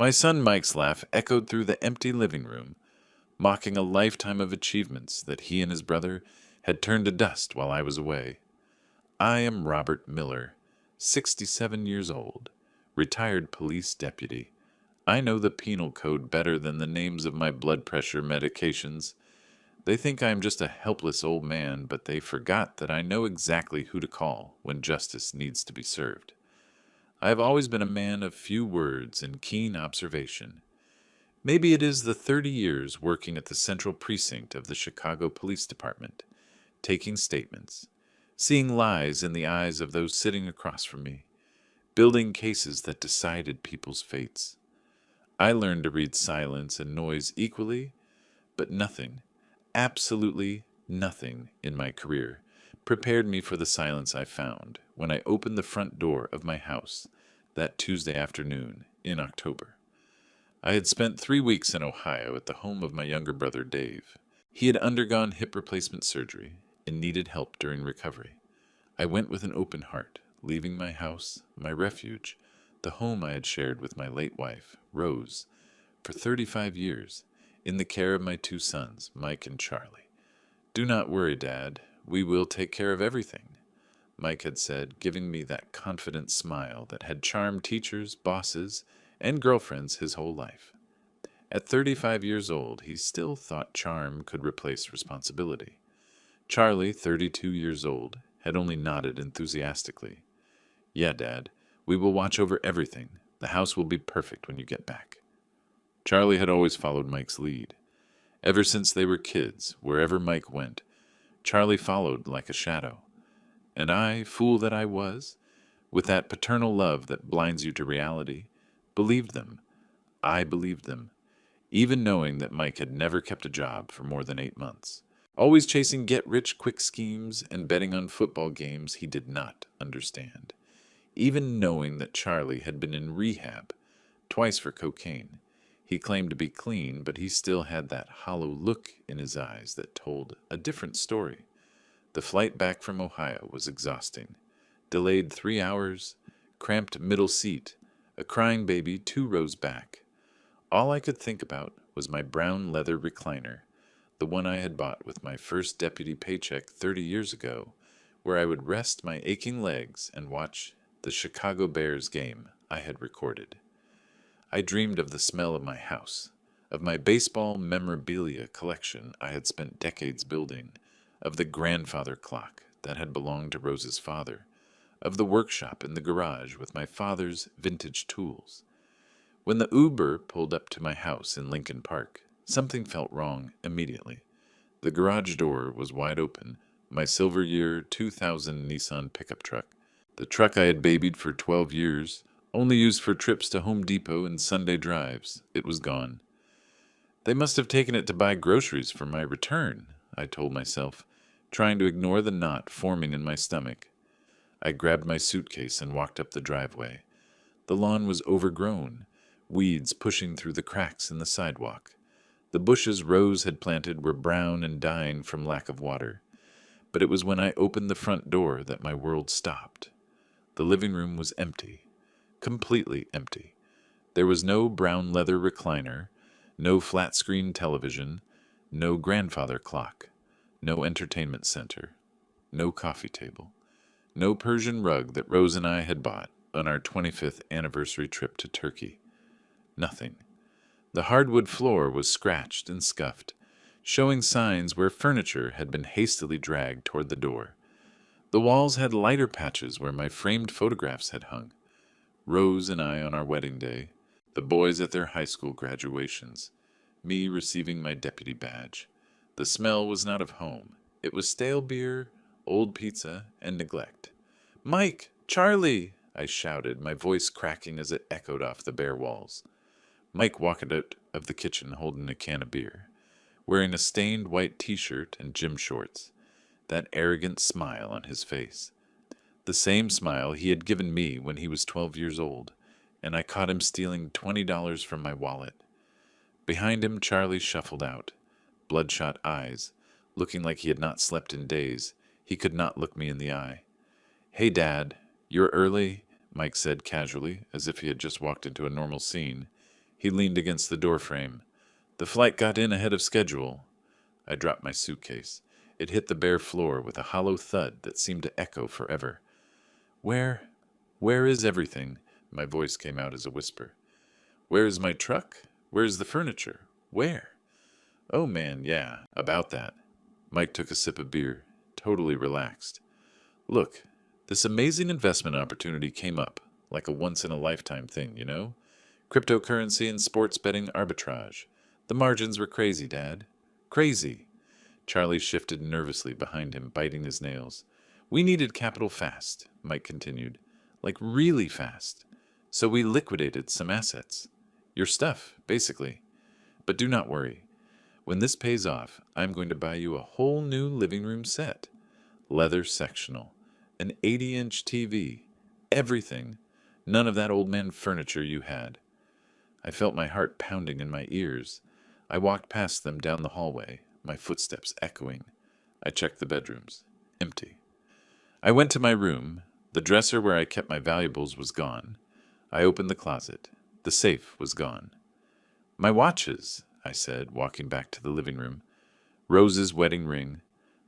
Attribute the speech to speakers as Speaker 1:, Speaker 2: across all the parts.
Speaker 1: My son Mike's laugh echoed through the empty living room, mocking a lifetime of achievements that he and his brother had turned to dust while I was away. I am Robert Miller, 67 years old, retired police deputy. I know the penal code better than the names of my blood pressure medications. They think I am just a helpless old man, but they forgot that I know exactly who to call when justice needs to be served. I have always been a man of few words and keen observation. Maybe it is the 30 years working at the Central Precinct of the Chicago Police Department, taking statements, seeing lies in the eyes of those sitting across from me, building cases that decided people's fates. I learned to read silence and noise equally, but nothing, absolutely nothing in my career prepared me for the silence I found when I opened the front door of my house that Tuesday afternoon in October. I had spent 3 weeks in Ohio at the home of my younger brother Dave. He had undergone hip replacement surgery and needed help during recovery. I went with an open heart, leaving my house, my refuge, the home I had shared with my late wife, Rose, for 35 years, in the care of my two sons, Mike and Charlie. "Do not worry, Dad. We will take care of everything," Mike had said, giving me that confident smile that had charmed teachers, bosses, and girlfriends his whole life. At 35 years old, he still thought charm could replace responsibility. Charlie, 32 years old, had only nodded enthusiastically. "Yeah, Dad, we will watch over everything. The house will be perfect when you get back." Charlie had always followed Mike's lead. Ever since they were kids, wherever Mike went, Charlie followed like a shadow. And I, fool that I was, with that paternal love that blinds you to reality, believed them. I believed them, even knowing that Mike had never kept a job for more than 8 months, always chasing get-rich-quick schemes and betting on football games he did not understand, even knowing that Charlie had been in rehab, twice for cocaine. He claimed to be clean, but he still had that hollow look in his eyes that told a different story. The flight back from Ohio was exhausting. Delayed 3 hours, cramped middle seat, a crying baby 2 rows back. All I could think about was my brown leather recliner, the one I had bought with my first deputy paycheck 30 years ago, where I would rest my aching legs and watch the Chicago Bears game I had recorded. I dreamed of the smell of my house, of my baseball memorabilia collection I had spent decades building, of the grandfather clock that had belonged to Rose's father, of the workshop in the garage with my father's vintage tools. When the Uber pulled up to my house in Lincoln Park, something felt wrong immediately. The garage door was wide open, my silver year 2000 Nissan pickup truck, the truck I had babied for 12 years, only used for trips to Home Depot and Sunday drives. It was gone. "They must have taken it to buy groceries for my return," I told myself, trying to ignore the knot forming in my stomach. I grabbed my suitcase and walked up the driveway. The lawn was overgrown, weeds pushing through the cracks in the sidewalk. The bushes Rose had planted were brown and dying from lack of water. But it was when I opened the front door that my world stopped. The living room was empty, completely empty. There was no brown leather recliner, no flat-screen television, no grandfather clock, no entertainment center, no coffee table, no Persian rug that Rose and I had bought on our 25th anniversary trip to Turkey. Nothing. The hardwood floor was scratched and scuffed, showing signs where furniture had been hastily dragged toward the door. The walls had lighter patches where my framed photographs had hung. Rose and I on our wedding day, the boys at their high school graduations, me receiving my deputy badge. The smell was not of home. It was stale beer, old pizza, and neglect. "Mike! Charlie!" I shouted, my voice cracking as it echoed off the bare walls. Mike walked out of the kitchen holding a can of beer, wearing a stained white t-shirt and gym shorts, that arrogant smile on his face. The same smile he had given me when he was 12 years old, and I caught him stealing $20 from my wallet. Behind him, Charlie shuffled out, bloodshot eyes, looking like he had not slept in days. He could not look me in the eye. "Hey, Dad, you're early," Mike said casually, as if he had just walked into a normal scene. He leaned against the doorframe. The flight got in ahead of schedule. I dropped my suitcase. It hit the bare floor with a hollow thud that seemed to echo forever. Where? Where is everything? My voice came out as a whisper. Where is my truck? Where is the furniture? Where? Oh man, yeah, about that. Mike took a sip of beer, totally relaxed. Look, this amazing investment opportunity came up, like a once-in-a-lifetime thing, you know? Cryptocurrency and sports betting arbitrage. The margins were crazy, Dad. Crazy. Charlie shifted nervously behind him, biting his nails. We needed capital fast, Mike continued. Like really fast. So we liquidated some assets. Your stuff, basically. But do not worry. When this pays off, I'm going to buy you a whole new living room set. Leather sectional. An 80-inch TV. Everything. None of that old man furniture you had. I felt my heart pounding in my ears. I walked past them down the hallway, my footsteps echoing. I checked the bedrooms. Empty. I went to my room. The dresser where I kept my valuables was gone. I opened the closet. The safe was gone. My watches, I said, walking back to the living room. Rose's wedding ring.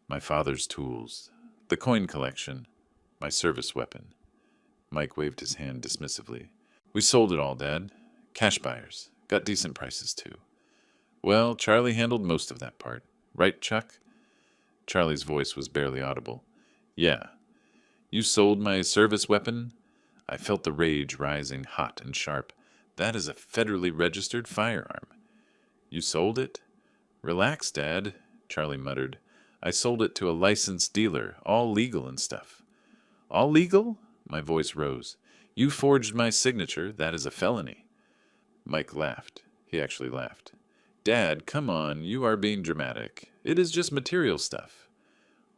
Speaker 1: My father's tools. The coin collection. My service weapon. Mike waved his hand dismissively. We sold it all, Dad. Cash buyers. Got decent prices, too. Well, Charlie handled most of that part. Right, Chuck? Charlie's voice was barely audible. Yeah. You sold my service weapon? I felt the rage rising hot and sharp. That is a federally registered firearm. You sold it? Relax, Dad, Charlie muttered. I sold it to a licensed dealer, all legal and stuff. All legal? My voice rose. You forged my signature. That is a felony. Mike laughed. He actually laughed. Dad, come on, you are being dramatic. It is just material stuff.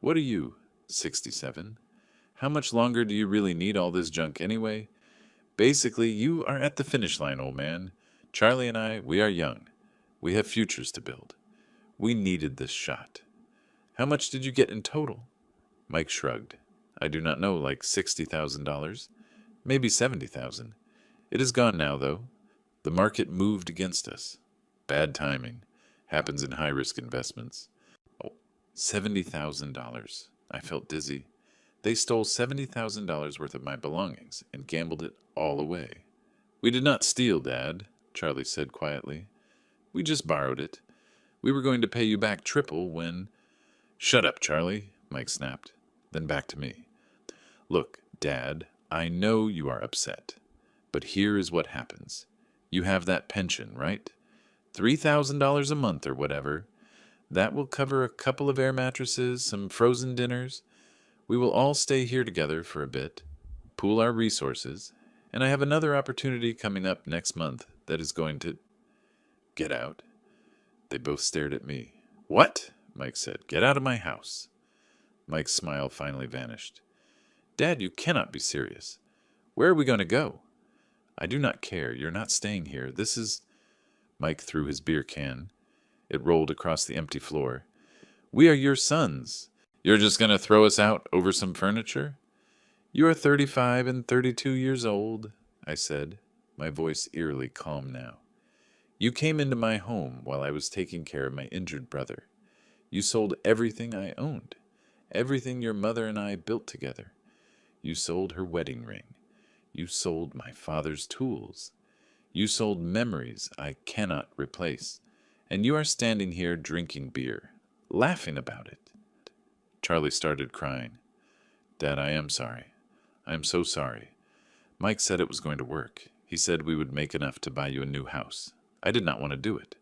Speaker 1: What are you, 67? How much longer do you really need all this junk anyway? Basically, you are at the finish line, old man. Charlie and I, we are young. We have futures to build. We needed this shot. How much did you get in total? Mike shrugged. I do not know, like $60,000. Maybe 70,000. It is gone now, though. The market moved against us. Bad timing. Happens in high-risk investments. Oh, $70,000. I felt dizzy. They stole $70,000 worth of my belongings and gambled it all away. We did not steal, Dad, Charlie said quietly. We just borrowed it. We were going to pay you back triple when... Shut up, Charlie, Mike snapped. Then back to me. Look, Dad, I know you are upset. But here is what happens. You have that pension, right? $3,000 a month or whatever. That will cover a couple of air mattresses, some frozen dinners. We will all stay here together for a bit, pool our resources, and I have another opportunity coming up next month that is going to... Get out. They both stared at me. What? Mike said. Get out of my house. Mike's smile finally vanished. Dad, you cannot be serious. Where are we going to go? I do not care. You're not staying here. This is... Mike threw his beer can. It rolled across the empty floor. We are your sons. You're just going to throw us out over some furniture? You are 35 and 32 years old, I said, my voice eerily calm now. You came into my home while I was taking care of my injured brother. You sold everything I owned, everything your mother and I built together. You sold her wedding ring. You sold my father's tools. You sold memories I cannot replace. And you are standing here drinking beer, laughing about it. Charlie started crying. Dad, I am sorry. I am so sorry. Mike said it was going to work. He said we would make enough to buy you a new house. I did not want to do it.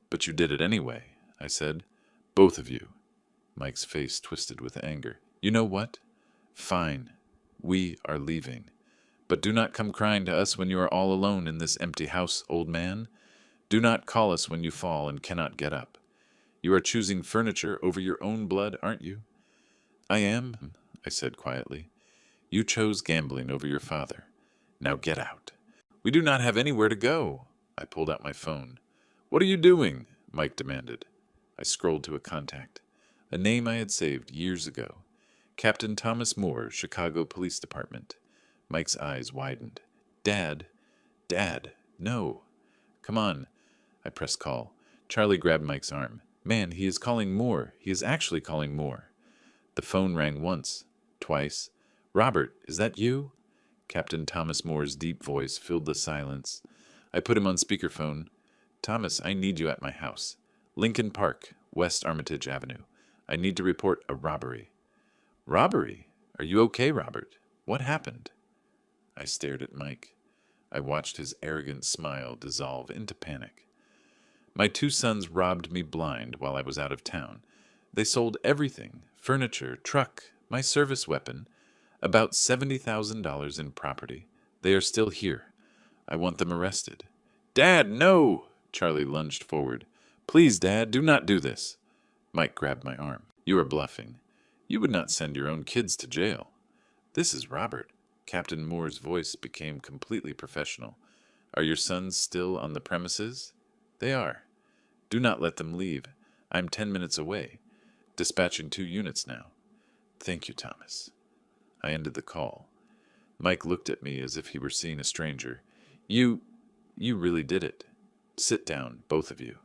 Speaker 1: But you did it anyway, I said. Both of you. Mike's face twisted with anger. You know what? Fine. We are leaving. But do not come crying to us when you are all alone in this empty house, old man. Do not call us when you fall and cannot get up. You are choosing furniture over your own blood, aren't you? I am, I said quietly. You chose gambling over your father. Now get out. We do not have anywhere to go. I pulled out my phone. What are you doing? Mike demanded. I scrolled to a contact. A name I had saved years ago. Captain Thomas Moore, Chicago Police Department. Mike's eyes widened. Dad, no. Come on. I pressed call. Charlie grabbed Mike's arm. Man, he is calling more. He is actually calling more. The phone rang once, twice. Robert, is that you? Captain Thomas Moore's deep voice filled the silence. I put him on speakerphone. Thomas, I need you at my house. Lincoln Park, West Armitage Avenue. I need to report a robbery. Robbery? Are you okay, Robert? What happened? I stared at Mike. I watched his arrogant smile dissolve into panic. My two sons robbed me blind while I was out of town. They sold everything, furniture, truck, my service weapon, about $70,000 in property. They are still here. I want them arrested. Dad, no! Charlie lunged forward. Please, Dad, do not do this. Mike grabbed my arm. You are bluffing. You would not send your own kids to jail. This is Robert. Captain Moore's voice became completely professional. Are your sons still on the premises? They are. Do not let them leave. I'm 10 minutes away. Dispatching 2 units now. Thank you, Thomas. I ended the call. Mike looked at me as if he were seeing a stranger. You really did it. Sit down, both of you.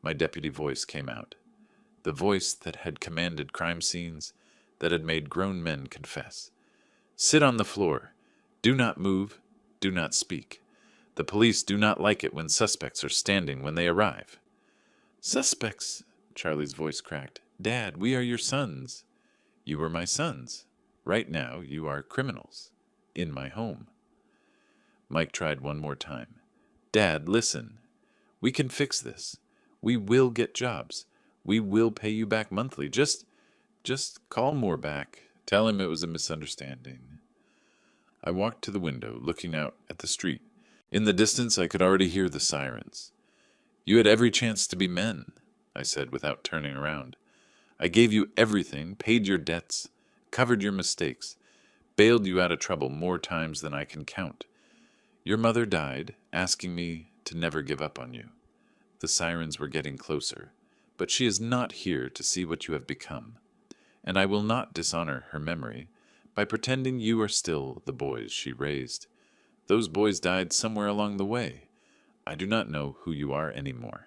Speaker 1: My deputy voice came out. The voice that had commanded crime scenes, that had made grown men confess. Sit on the floor. Do not move. Do not speak. The police do not like it when suspects are standing when they arrive. Suspects, Charlie's voice cracked. Dad, we are your sons. You were my sons. Right now, you are criminals. In my home. Mike tried one more time. Dad, listen. We can fix this. We will get jobs. We will pay you back monthly. Just call Moore back. Tell him it was a misunderstanding. I walked to the window, looking out at the street. In the distance, I could already hear the sirens. You had every chance to be men, I said without turning around. I gave you everything, paid your debts, covered your mistakes, bailed you out of trouble more times than I can count. Your mother died, asking me to never give up on you. The sirens were getting closer, but she is not here to see what you have become, and I will not dishonor her memory by pretending you are still the boys she raised. Those boys died somewhere along the way. I do not know who you are anymore.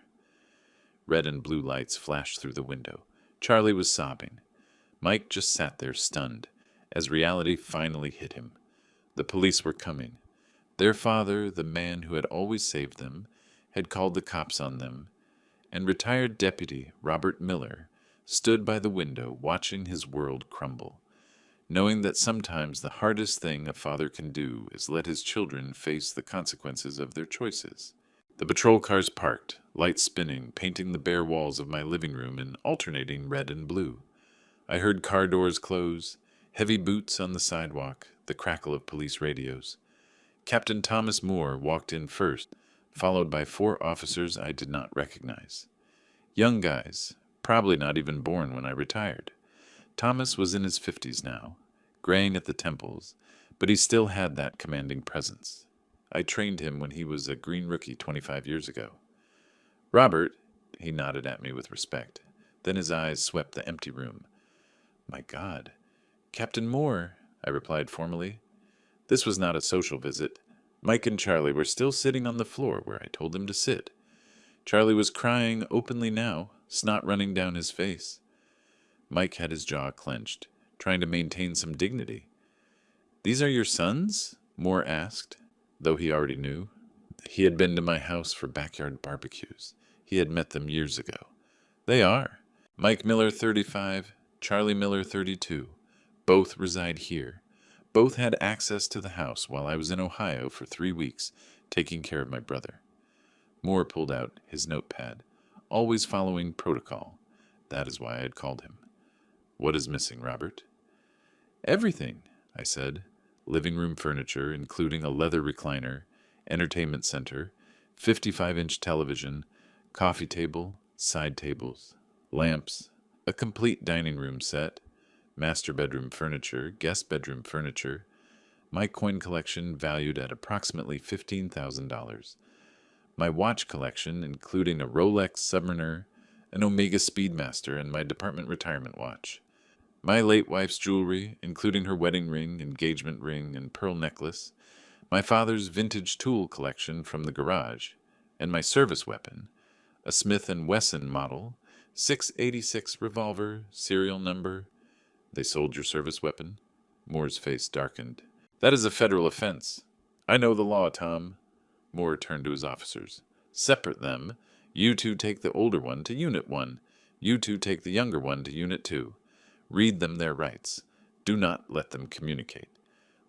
Speaker 1: Red and blue lights flashed through the window. Charlie was sobbing. Mike just sat there stunned, as reality finally hit him. The police were coming. Their father, the man who had always saved them, had called the cops on them, and retired Deputy Robert Miller stood by the window watching his world crumble, knowing that sometimes the hardest thing a father can do is let his children face the consequences of their choices. The patrol cars parked, lights spinning, painting the bare walls of my living room in alternating red and blue. I heard car doors close, heavy boots on the sidewalk, the crackle of police radios. Captain Thomas Moore walked in first, followed by 4 officers I did not recognize. Young guys, probably not even born when I retired. Thomas was in his 50s now, graying at the temples, but he still had that commanding presence. I trained him when he was a green rookie 25 years ago. Robert, he nodded at me with respect. Then his eyes swept the empty room. My God. Captain Moore, I replied formally. This was not a social visit. Mike and Charlie were still sitting on the floor where I told them to sit. Charlie was crying openly now, snot running down his face. Mike had his jaw clenched, trying to maintain some dignity. These are your sons? Moore asked, though he already knew. He had been to my house for backyard barbecues. He had met them years ago. They are. Mike Miller, 35, Charlie Miller, 32. Both reside here. Both had access to the house while I was in Ohio for 3 weeks, taking care of my brother. Moore pulled out his notepad, always following protocol. That is why I had called him. What is missing, Robert? Everything, I said. Living room furniture, including a leather recliner, entertainment center, 55-inch television, coffee table, side tables, lamps, a complete dining room set, master bedroom furniture, guest bedroom furniture, my coin collection valued at approximately $15,000, my watch collection including a Rolex Submariner, an Omega Speedmaster, and my department retirement watch, my late wife's jewelry, including her wedding ring, engagement ring, and pearl necklace, my father's vintage tool collection from the garage, and my service weapon, a Smith & Wesson model, 686 revolver, serial number. They sold your service weapon? Moore's face darkened. That is a federal offense. I know the law, Tom. Moore turned to his officers. Separate them. You two take the older one to Unit 1. You two take the younger one to Unit 2. Read them their rights. Do not let them communicate.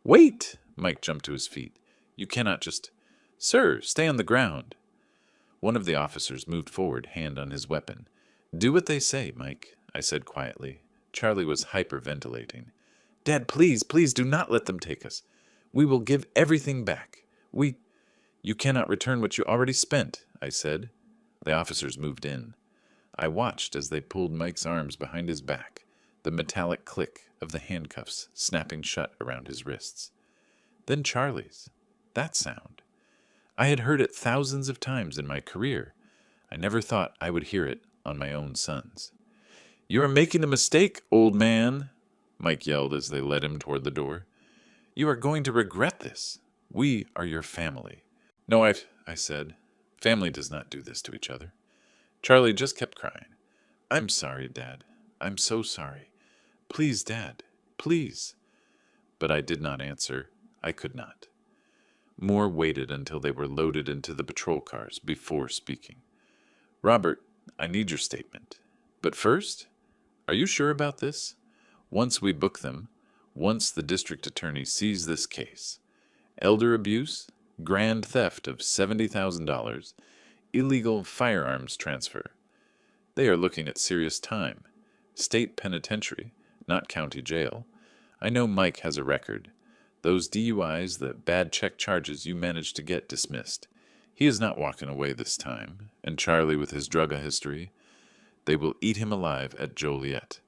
Speaker 1: Wait! Mike jumped to his feet. You cannot just... Sir, stay on the ground. One of the officers moved forward, hand on his weapon. Do what they say, Mike, I said quietly. Charlie was hyperventilating. Dad, please, please do not let them take us. We will give everything back. You cannot return what you already spent, I said. The officers moved in. I watched as they pulled Mike's arms behind his back, the metallic click of the handcuffs snapping shut around his wrists. Then Charlie's. That sound. I had heard it thousands of times in my career. I never thought I would hear it on my own sons. You are making a mistake, old man, Mike yelled as they led him toward the door. You are going to regret this. We are your family. No, I said. Family does not do this to each other. Charlie just kept crying. I'm sorry, Dad. I'm so sorry. Please, Dad. Please. But I did not answer. I could not. Moore waited until they were loaded into the patrol cars before speaking. Robert, I need your statement. But first, are you sure about this? Once we book them, once the district attorney sees this case, elder abuse, grand theft of $70,000, illegal firearms transfer. They are looking at serious time. State penitentiary, not county jail. I know Mike has a record. Those DUIs, the bad check charges you managed to get dismissed. He is not walking away this time. And Charlie with his drug history. They will eat him alive at Joliet.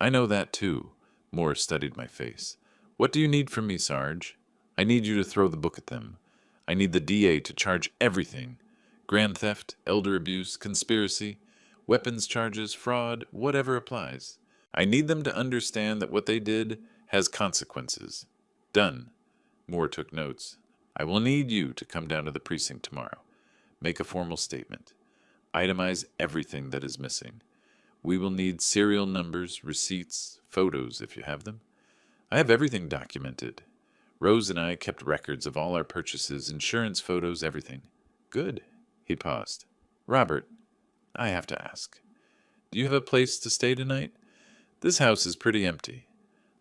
Speaker 1: I know that too. Moore studied my face. What do you need from me, Sarge? I need you to throw the book at them. I need the DA to charge everything. Grand theft, elder abuse, conspiracy, weapons charges, fraud, whatever applies. I need them to understand that what they did has consequences. Done. Moore took notes. I will need you to come down to the precinct tomorrow. Make a formal statement. Itemize everything that is missing. We will need serial numbers, receipts, photos if you have them. I have everything documented. Rose and I kept records of all our purchases, insurance photos, everything. Good. He paused. Robert, I have to ask. Do you have a place to stay tonight? This house is pretty empty.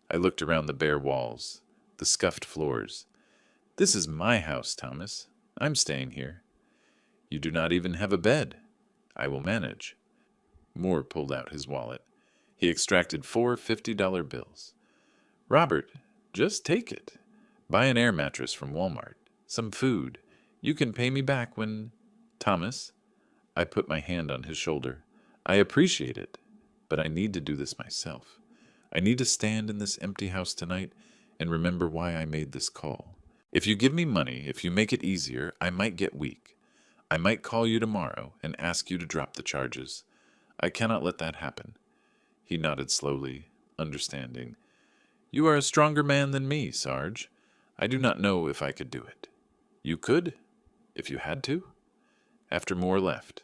Speaker 1: I looked around the bare walls, the scuffed floors. This is my house, Thomas. I'm staying here. You do not even have a bed. I will manage. Moore pulled out his wallet. He extracted 4 $50 bills. Robert, just take it. Buy an air mattress from Walmart. Some food. You can pay me back when... Thomas, I put my hand on his shoulder. I appreciate it, but I need to do this myself. I need to stand in this empty house tonight and remember why I made this call. If you give me money, if you make it easier, I might get weak. I might call you tomorrow and ask you to drop the charges. I cannot let that happen. He nodded slowly, understanding. You are a stronger man than me, Sarge. I do not know if I could do it. You could, if you had to? After Moore left,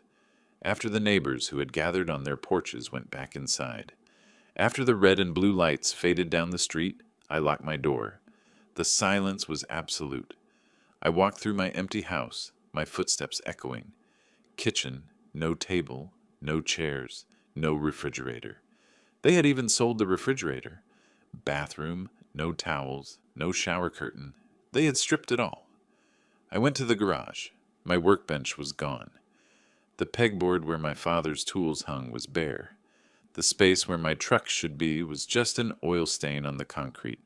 Speaker 1: after the neighbors who had gathered on their porches went back inside, after the red and blue lights faded down the street, I locked my door. The silence was absolute. I walked through my empty house, my footsteps echoing. Kitchen, no table, no chairs, no refrigerator. They had even sold the refrigerator. Bathroom, no towels, no shower curtain. They had stripped it all. I went to the garage. My workbench was gone. The pegboard where my father's tools hung was bare. The space where my truck should be was just an oil stain on the concrete.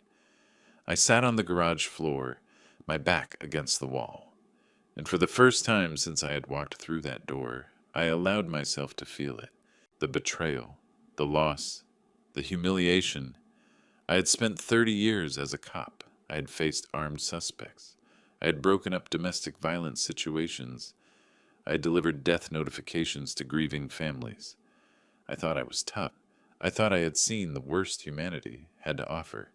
Speaker 1: I sat on the garage floor, my back against the wall. And for the first time since I had walked through that door, I allowed myself to feel it. The betrayal, the loss, the humiliation. I had spent 30 years as a cop. I had faced armed suspects. I had broken up domestic violence situations. I had delivered death notifications to grieving families. I thought I was tough. I thought I had seen the worst humanity had to offer.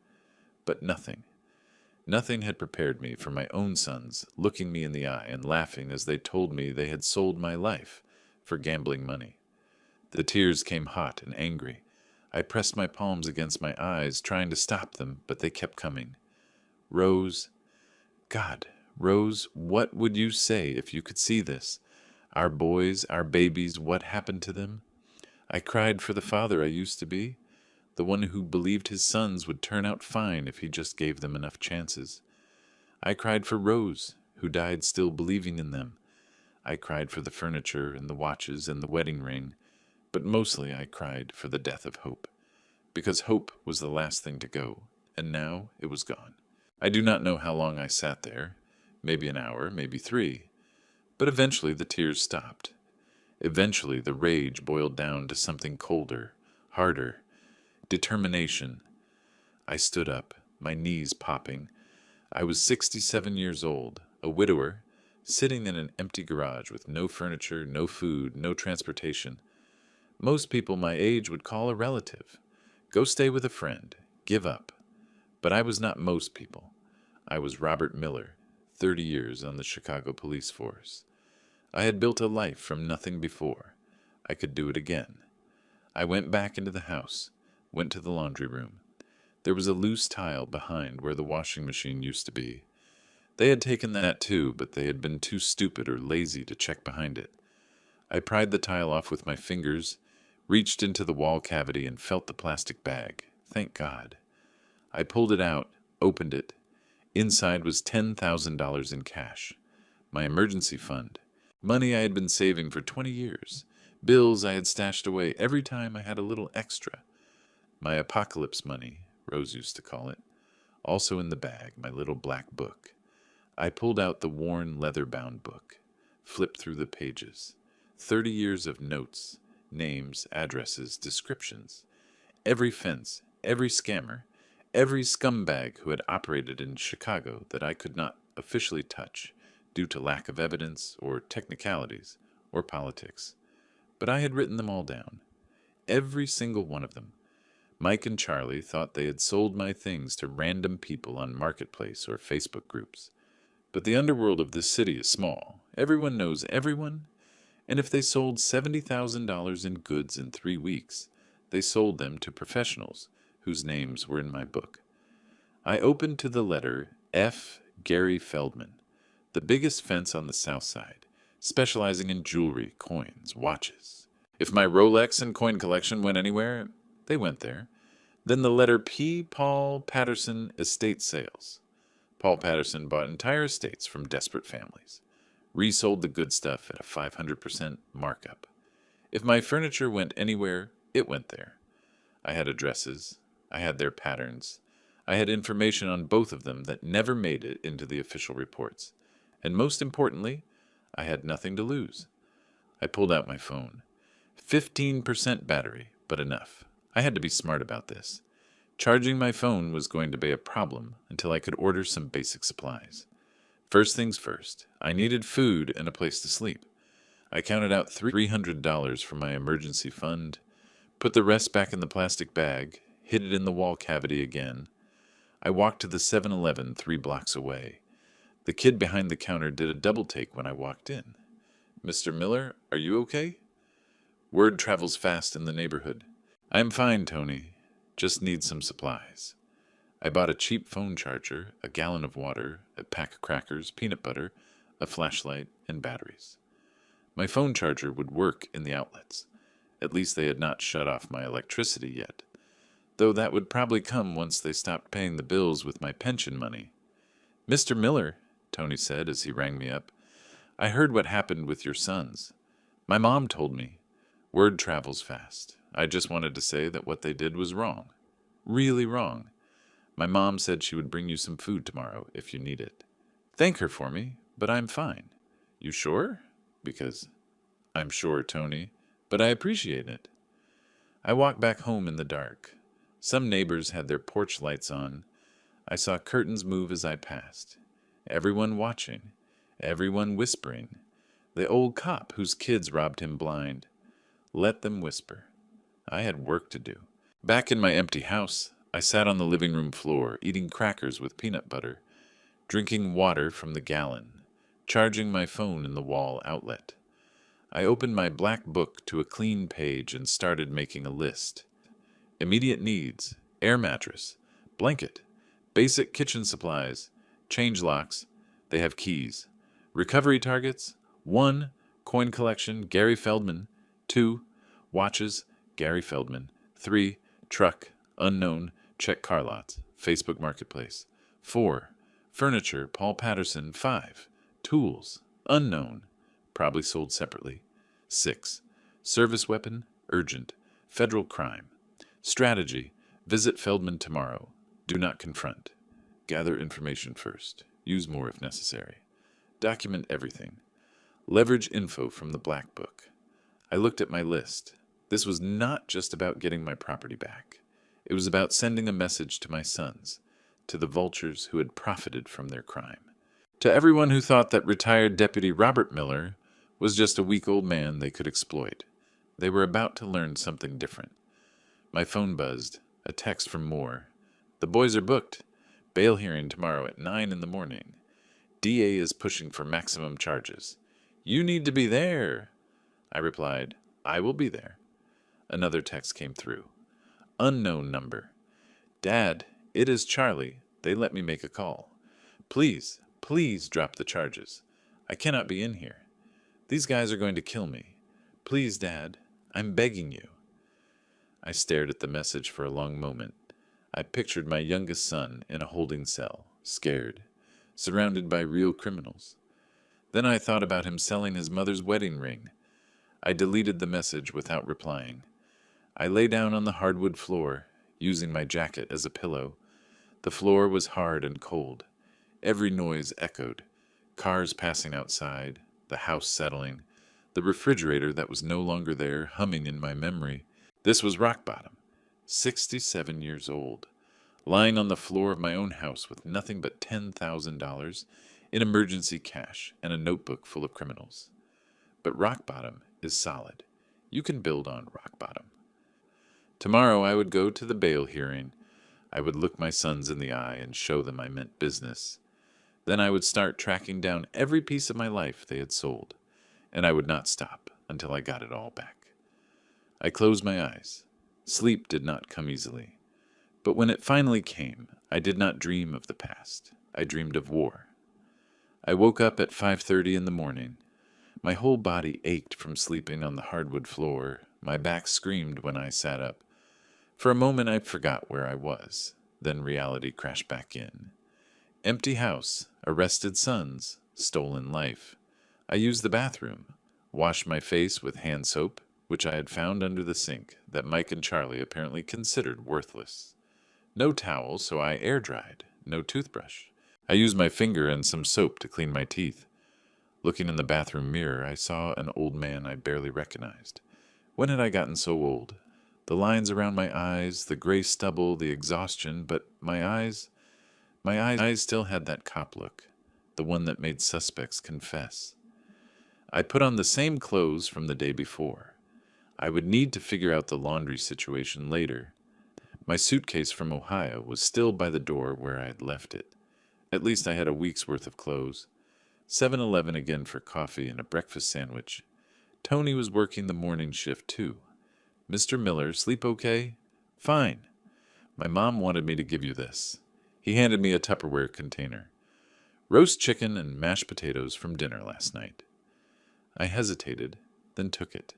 Speaker 1: But nothing. Nothing had prepared me for my own sons looking me in the eye and laughing as they told me they had sold my life for gambling money. The tears came hot and angry. I pressed my palms against my eyes, trying to stop them, but they kept coming. Rose, God, Rose, what would you say if you could see this? Our boys, our babies, what happened to them? I cried for the father I used to be, the one who believed his sons would turn out fine if he just gave them enough chances. I cried for Rose, who died still believing in them. I cried for the furniture and the watches and the wedding ring, but mostly I cried for the death of hope, because hope was the last thing to go, and now it was gone. I do not know how long I sat there, maybe an hour, maybe 3, but eventually the tears stopped. Eventually the rage boiled down to something colder, harder, determination. I stood up, my knees popping. I was 67 years old, a widower, sitting in an empty garage with no furniture, no food, no transportation. Most people my age would call a relative. Go stay with a friend. Give up. But I was not most people. I was Robert Miller, 30 years on the Chicago police force. I had built a life from nothing before. I could do it again. I went back into the house, went to the laundry room. There was a loose tile behind where the washing machine used to be. They had taken that too, but they had been too stupid or lazy to check behind it. I pried the tile off with my fingers, reached into the wall cavity and felt the plastic bag. Thank God. I pulled it out, opened it. Inside was $10,000 in cash. My emergency fund. Money I had been saving for 20 years. Bills I had stashed away every time I had a little extra. My apocalypse money, Rose used to call it. Also in the bag, my little black book. I pulled out the worn leather-bound book, flipped through the pages. 30 years of notes, names, addresses, descriptions. Every fence, every scammer, every scumbag who had operated in Chicago that I could not officially touch due to lack of evidence or technicalities or politics. But I had written them all down. Every single one of them. Mike and Charlie thought they had sold my things to random people on Marketplace or Facebook groups. But the underworld of this city is small. Everyone knows everyone. And if they sold $70,000 in goods in 3 weeks, they sold them to professionals whose names were in my book. I opened to the letter F. Gary Feldman, the biggest fence on the south side, specializing in jewelry, coins, watches. If my Rolex and coin collection went anywhere, they went there. Then the letter P. Paul Patterson Estate Sales. Paul Patterson bought entire estates from desperate families, resold the good stuff at a 500% markup. If my furniture went anywhere, it went there. I had addresses. I had their patterns. I had information on both of them that never made it into the official reports. And most importantly, I had nothing to lose. I pulled out my phone. 15% battery, but enough. I had to be smart about this. Charging my phone was going to be a problem until I could order some basic supplies. First things first, I needed food and a place to sleep. I counted out $300 from my emergency fund, put the rest back in the plastic bag, hid it in the wall cavity again. I walked to the 7-Eleven 3 blocks away. The kid behind the counter did a double take when I walked in. "Mr. Miller, are you okay?" Word travels fast in the neighborhood. "I'm fine, Tony. Just need some supplies." I bought a cheap phone charger, a gallon of water, a pack of crackers, peanut butter, a flashlight, and batteries. My phone charger would work in the outlets. At least they had not shut off my electricity yet, though that would probably come once they stopped paying the bills with my pension money. "Mr. Miller," Tony said as he rang me up, "I heard what happened with your sons. My mom told me. Word travels fast. I just wanted to say that what they did was wrong. Really wrong. My mom said she would bring you some food tomorrow if you need it. Thank her for me, but I'm fine." "You sure?" "Because I'm sure, Tony, but I appreciate it." I walked back home in the dark. Some neighbors had their porch lights on. I saw curtains move as I passed. Everyone watching. Everyone whispering. The old cop whose kids robbed him blind. Let them whisper. I had work to do. Back in my empty house, I sat on the living room floor, eating crackers with peanut butter, drinking water from the gallon, charging my phone in the wall outlet. I opened my black book to a clean page and started making a list. Immediate needs: air mattress, blanket, basic kitchen supplies, change locks, they have keys. Recovery targets: 1. Coin collection, Gary Feldman. 2. Watches, Gary Feldman. 3. Truck, unknown, check car lots, Facebook Marketplace. 4. Furniture, Paul Patterson. 5. Tools, unknown, probably sold separately. 6. Service weapon, urgent, federal crime. Strategy: visit Feldman tomorrow. Do not confront. Gather information first. Use more if necessary. Document everything. Leverage info from the Black Book. I looked at my list. This was not just about getting my property back. It was about sending a message to my sons, to the vultures who had profited from their crime. To everyone who thought that retired Deputy Robert Miller was just a weak old man they could exploit. They were about to learn something different. My phone buzzed. A text from Moore. The boys are booked. Bail hearing tomorrow at 9 in the morning. DA is pushing for maximum charges. You need to be there. I replied, I will be there. Another text came through. Unknown number. Dad, it is Charlie. They let me make a call. Please, please drop the charges. I cannot be in here. These guys are going to kill me. Please, Dad, I'm begging you. I stared at the message for a long moment. I pictured my youngest son in a holding cell, scared, surrounded by real criminals. Then I thought about him selling his mother's wedding ring. I deleted the message without replying. I lay down on the hardwood floor, using my jacket as a pillow. The floor was hard and cold. Every noise echoed. Cars passing outside, the house settling, the refrigerator that was no longer there humming in my memory. This was rock bottom. 67 years old, lying on the floor of my own house with nothing but $10,000 in emergency cash and a notebook full of criminals. But rock bottom is solid. You can build on rock bottom. Tomorrow I would go to the bail hearing. I would look my sons in the eye and show them I meant business. Then I would start tracking down every piece of my life they had sold, and I would not stop until I got it all back. I closed my eyes. Sleep did not come easily. But when it finally came, I did not dream of the past. I dreamed of war. I woke up at 5:30 in the morning. My whole body ached from sleeping on the hardwood floor. My back screamed when I sat up. For a moment I forgot where I was. Then reality crashed back in. Empty house, arrested sons, stolen life. I used the bathroom, washed my face with hand soap, which I had found under the sink that Mike and Charlie apparently considered worthless. No towel, so I air-dried. No toothbrush. I used my finger and some soap to clean my teeth. Looking in the bathroom mirror, I saw an old man I barely recognized. When had I gotten so old? The lines around my eyes, the gray stubble, the exhaustion, but my eyes still had that cop look, the one that made suspects confess. I put on the same clothes from the day before. I would need to figure out the laundry situation later. My suitcase from Ohio was still by the door where I had left it. At least I had a week's worth of clothes. 7-Eleven again for coffee and a breakfast sandwich. Tony was working the morning shift too. Mr. Miller, sleep okay? Fine. My mom wanted me to give you this. He handed me a Tupperware container. Roast chicken and mashed potatoes from dinner last night. I hesitated, then took it.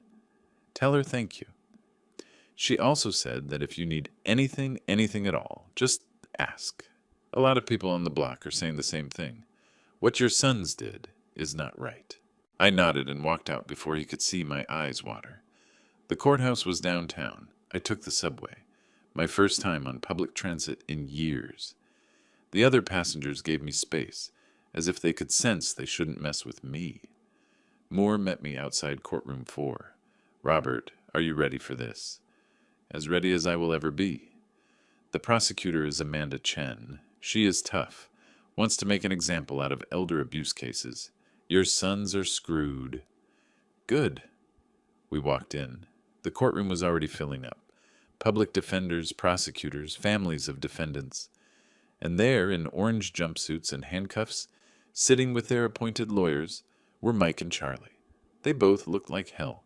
Speaker 1: Tell her thank you. She also said that if you need anything at all, just ask. A lot of people on the block are saying the same thing. What your sons did is not right. I nodded and walked out before he could see my eyes water. The courthouse was downtown. I took the subway. My first time on public transit in years. The other passengers gave me space, as if they could sense they shouldn't mess with me. Moore met me outside courtroom 4. Robert, are you ready for this? As ready as I will ever be. The prosecutor is Amanda Chen. She is tough. Wants to make an example out of elder abuse cases. Your sons are screwed. Good. We walked in. The courtroom was already filling up. Public defenders, prosecutors, families of defendants. And there, in orange jumpsuits and handcuffs, sitting with their appointed lawyers, were Mike and Charlie. They both looked like hell.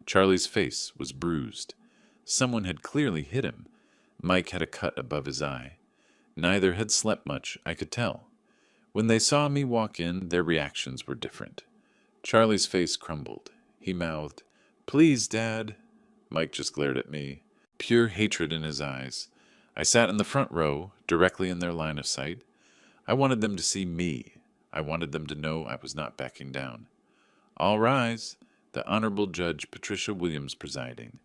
Speaker 1: Charlie's face was bruised. Someone had clearly hit him. Mike had a cut above his eye. Neither had slept much, I could tell. When they saw me walk in, their reactions were different. Charlie's face crumbled. He mouthed, "Please, Dad." Mike just glared at me, pure hatred in his eyes. I sat in the front row, directly in their line of sight. I wanted them to see me. I wanted them to know I was not backing down. All rise. The Honorable Judge Patricia Williams presiding.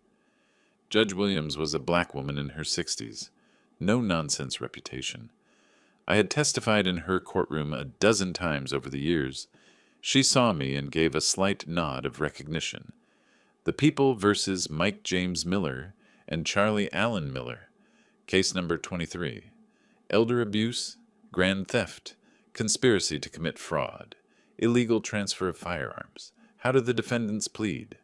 Speaker 1: Judge Williams was a black woman in her 60s. No-nonsense reputation. I had testified in her courtroom a dozen times over the years. She saw me and gave a slight nod of recognition. The People versus Mike James Miller and Charlie Allen Miller. Case number 23. Elder abuse, grand theft, conspiracy to commit fraud, illegal transfer of firearms. How do the defendants plead?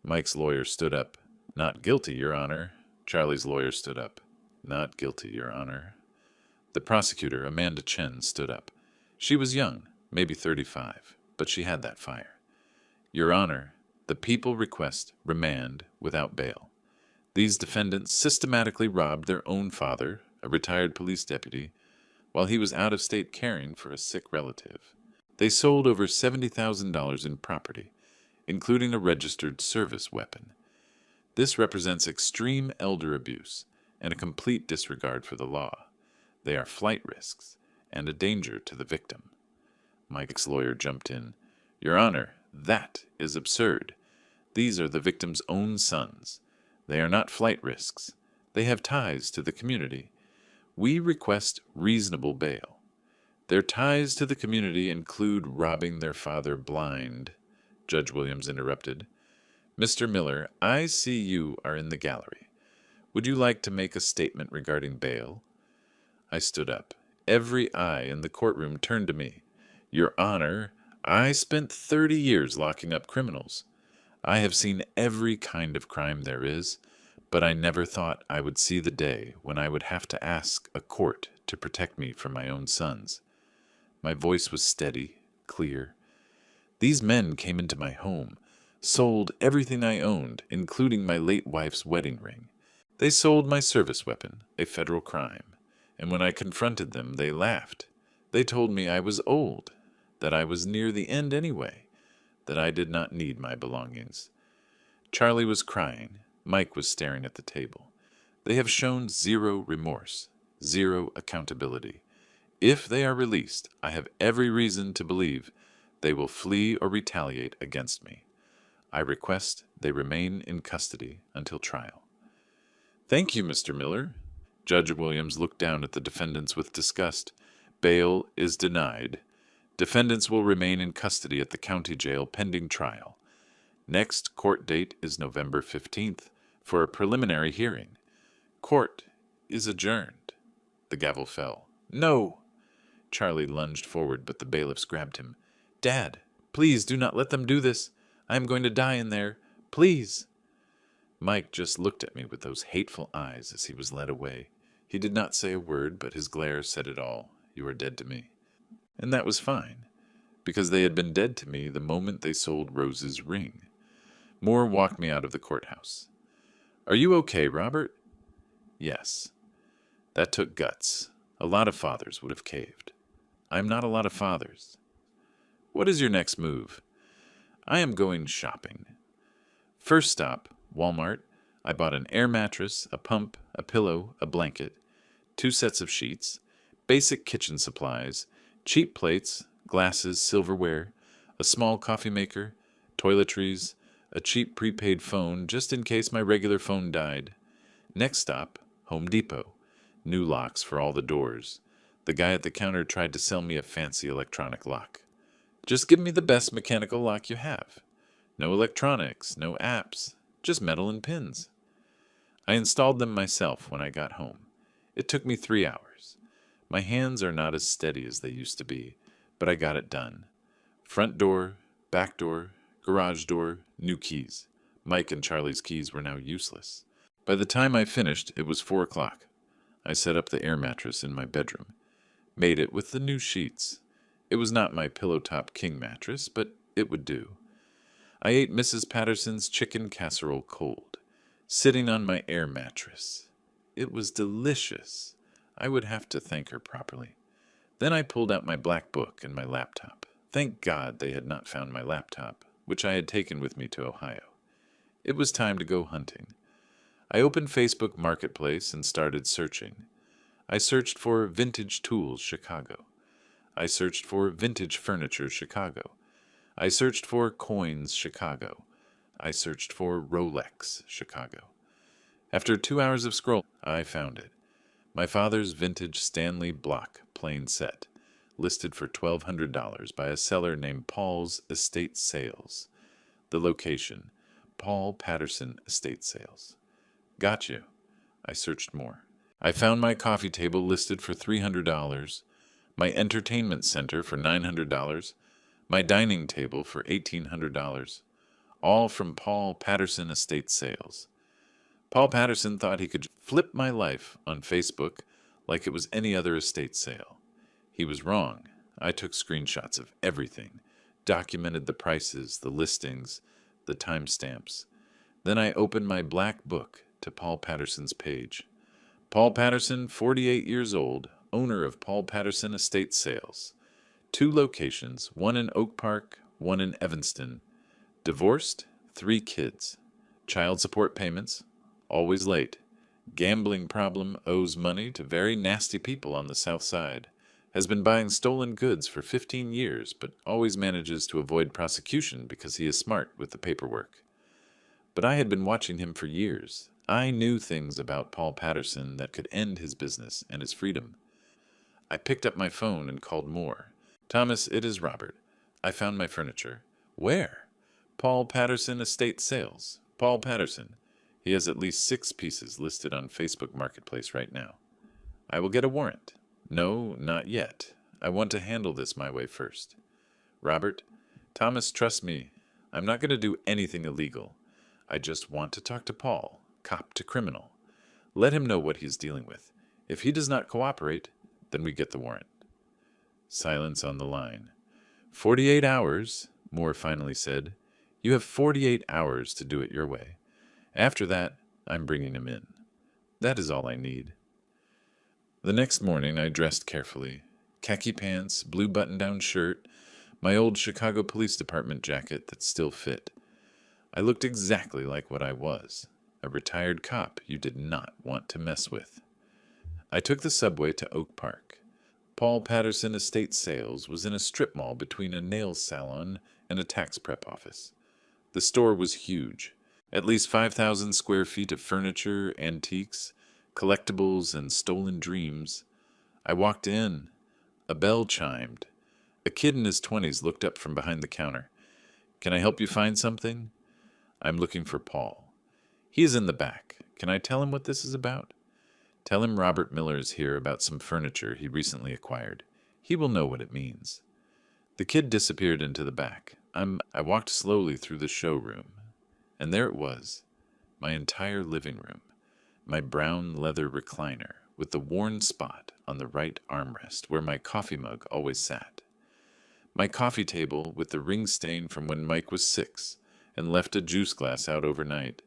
Speaker 1: Mike's lawyer stood up. Not guilty, Your Honor. Charlie's lawyer stood up. Not guilty, Your Honor. The prosecutor, Amanda Chen, stood up. She was young, maybe 35, but she had that fire. Your Honor, the People request remand without bail. These defendants systematically robbed their own father, a retired police deputy, while he was out of state caring for a sick relative. They sold over $70,000 in property, including a registered service weapon. This represents extreme elder abuse and a complete disregard for the law. They are flight risks and a danger to the victim. Mike's lawyer jumped in. Your Honor, that is absurd. These are the victim's own sons. They are not flight risks. They have ties to the community. We request reasonable bail. Their ties to the community include robbing their father blind, Judge Williams interrupted. Mr. Miller, I see you are in the gallery. Would you like to make a statement regarding bail? I stood up. Every eye in the courtroom turned to me. Your Honor, I spent 30 years locking up criminals. I have seen every kind of crime there is, but I never thought I would see the day when I would have to ask a court to protect me from my own sons. My voice was steady, clear. These men came into my home, sold everything I owned, including my late wife's wedding ring. They sold my service weapon, a federal crime, and when I confronted them, they laughed. They told me I was old, that I was near the end anyway, that I did not need my belongings. Charlie was crying. Mike was staring at the table. They have shown zero remorse, zero accountability. If they are released, I have every reason to believe they will flee or retaliate against me. I request they remain in custody until trial. Thank you, Mr. Miller. Judge Williams looked down at the defendants with disgust. Bail is denied. Defendants will remain in custody at the county jail pending trial. Next court date is November 15th for a preliminary hearing. Court is adjourned. The gavel fell. No! Charlie lunged forward, but the bailiffs grabbed him. Dad, please do not let them do this. I am going to die in there. Please. Mike just looked at me with those hateful eyes as he was led away. He did not say a word, but his glare said it all. You are dead to me. And that was fine, because they had been dead to me the moment they sold Rose's ring. Moore walked me out of the courthouse. Are you okay, Robert? Yes. That took guts. A lot of fathers would have caved. I'm not a lot of fathers. What is your next move? I am going shopping. First stop, Walmart. I bought an air mattress, a pump, a pillow, a blanket, 2 sets of sheets, basic kitchen supplies, cheap plates, glasses, silverware, a small coffee maker, toiletries, a cheap prepaid phone just in case my regular phone died. Next stop, Home Depot. New locks for all the doors. The guy at the counter tried to sell me a fancy electronic lock. Just give me the best mechanical lock you have. No electronics, no apps, just metal and pins. I installed them myself when I got home. It took me 3 hours. My hands are not as steady as they used to be, but I got it done. Front door, back door, garage door, new keys. Mike and Charlie's keys were now useless. By the time I finished, it was 4 o'clock. I set up the air mattress in my bedroom, made it with the new sheets. It was not my pillow top king mattress, but it would do. I ate Mrs. Patterson's chicken casserole cold, sitting on my air mattress. It was delicious. I would have to thank her properly. Then I pulled out my black book and my laptop. Thank God they had not found my laptop, which I had taken with me to Ohio. It was time to go hunting. I opened Facebook Marketplace and started searching. I searched for Vintage Tools Chicago. I searched for Vintage Furniture Chicago. I searched for Coins Chicago. I searched for Rolex Chicago. After 2 hours of scrolling, I found it. My father's vintage Stanley Block plain set, listed for $1,200 by a seller named Paul's Estate Sales. The location, Paul Patterson Estate Sales. Got you. I searched more. I found my coffee table listed for $300, my entertainment center for $900, my dining table for $1,800, all from Paul Patterson Estate Sales. Paul Patterson thought he could flip my life on Facebook like it was any other estate sale. He was wrong. I took screenshots of everything, documented the prices, the listings, the timestamps. Then I opened my black book to Paul Patterson's page. Paul Patterson, 48 years old, owner of Paul Patterson Estate Sales. 2 locations, one in Oak Park, one in Evanston. Divorced, 3 kids. Child support payments, always late. Gambling problem, owes money to very nasty people on the South Side. Has been buying stolen goods for 15 years, but always manages to avoid prosecution because he is smart with the paperwork. But I had been watching him for years. I knew things about Paul Patterson that could end his business and his freedom. I picked up my phone and called Moore. Thomas, it is Robert. I found my furniture. Where? Paul Patterson Estate Sales. Paul Patterson. He has at least 6 pieces listed on Facebook Marketplace right now. I will get a warrant. No, not yet. I want to handle this my way first. Robert, Thomas, trust me. I'm not going to do anything illegal. I just want to talk to Paul, cop to criminal. Let him know what he's dealing with. If he does not cooperate, then we get the warrant. Silence on the line. 48 hours, Moore finally said. You have 48 hours to do it your way. After that, I'm bringing him in. That is all I need. The next morning I dressed carefully. Khaki pants, blue button-down shirt, my old Chicago Police Department jacket that still fit. I looked exactly like what I was, a retired cop you did not want to mess with. I took the subway to Oak Park. Paul Patterson Estate Sales was in a strip mall between a nail salon and a tax prep office. The store was huge, at least 5,000 square feet of furniture, antiques, collectibles, and stolen dreams. I walked in. A bell chimed. A kid in his 20s looked up from behind the counter. Can I help you find something? I'm looking for Paul. He is in the back. Can I tell him what this is about? Tell him Robert Miller is here about some furniture he recently acquired. He will know what it means. The kid disappeared into the back. I walked slowly through the showroom, and there it was, my entire living room, my brown leather recliner with the worn spot on the right armrest where my coffee mug always sat. My coffee table with the ring stain from when Mike was 6 and left a juice glass out overnight.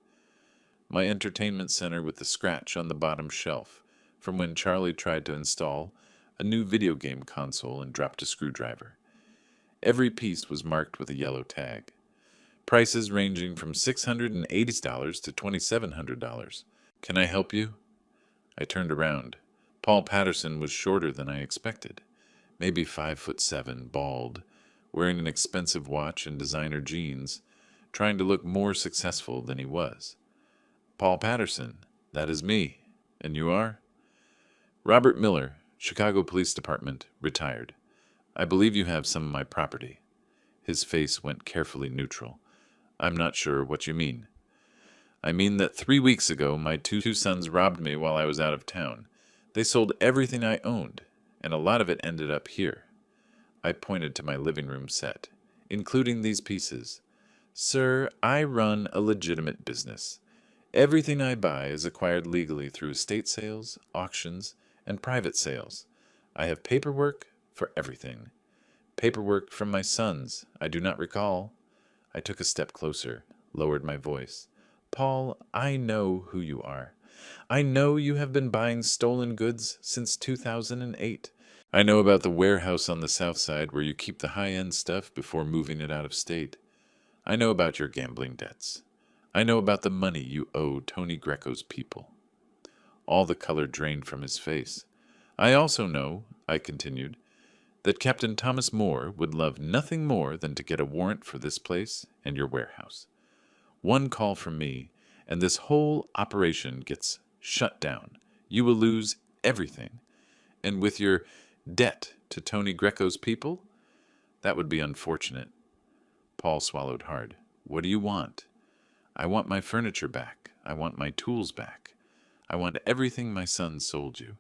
Speaker 1: My entertainment center with the scratch on the bottom shelf from when Charlie tried to install a new video game console and dropped a screwdriver. Every piece was marked with a yellow tag. Prices ranging from $680 to $2,700. Can I help you? I turned around. Paul Patterson was shorter than I expected. Maybe 5'7", bald, wearing an expensive watch and designer jeans, trying to look more successful than he was. Paul Patterson, that is me. And you are? Robert Miller, Chicago Police Department, retired. I believe you have some of my property. His face went carefully neutral. I'm not sure what you mean. I mean that 3 weeks ago my two sons robbed me while I was out of town. They sold everything I owned, and a lot of it ended up here. I pointed to my living room set, including these pieces. Sir, I run a legitimate business. Everything I buy is acquired legally through estate sales, auctions, and private sales. I have paperwork for everything. Paperwork from my sons, I do not recall. I took a step closer, lowered my voice. Paul, I know who you are. I know you have been buying stolen goods since 2008. I know about the warehouse on the south side where you keep the high-end stuff before moving it out of state. I know about your gambling debts. I know about the money you owe Tony Greco's people. All the color drained from his face. I also know, I continued, that Captain Thomas Moore would love nothing more than to get a warrant for this place and your warehouse. One call from me, and this whole operation gets shut down. You will lose everything. And with your debt to Tony Greco's people, that would be unfortunate. Paul swallowed hard. What do you want? I want my furniture back. I want my tools back. I want everything my sons sold you.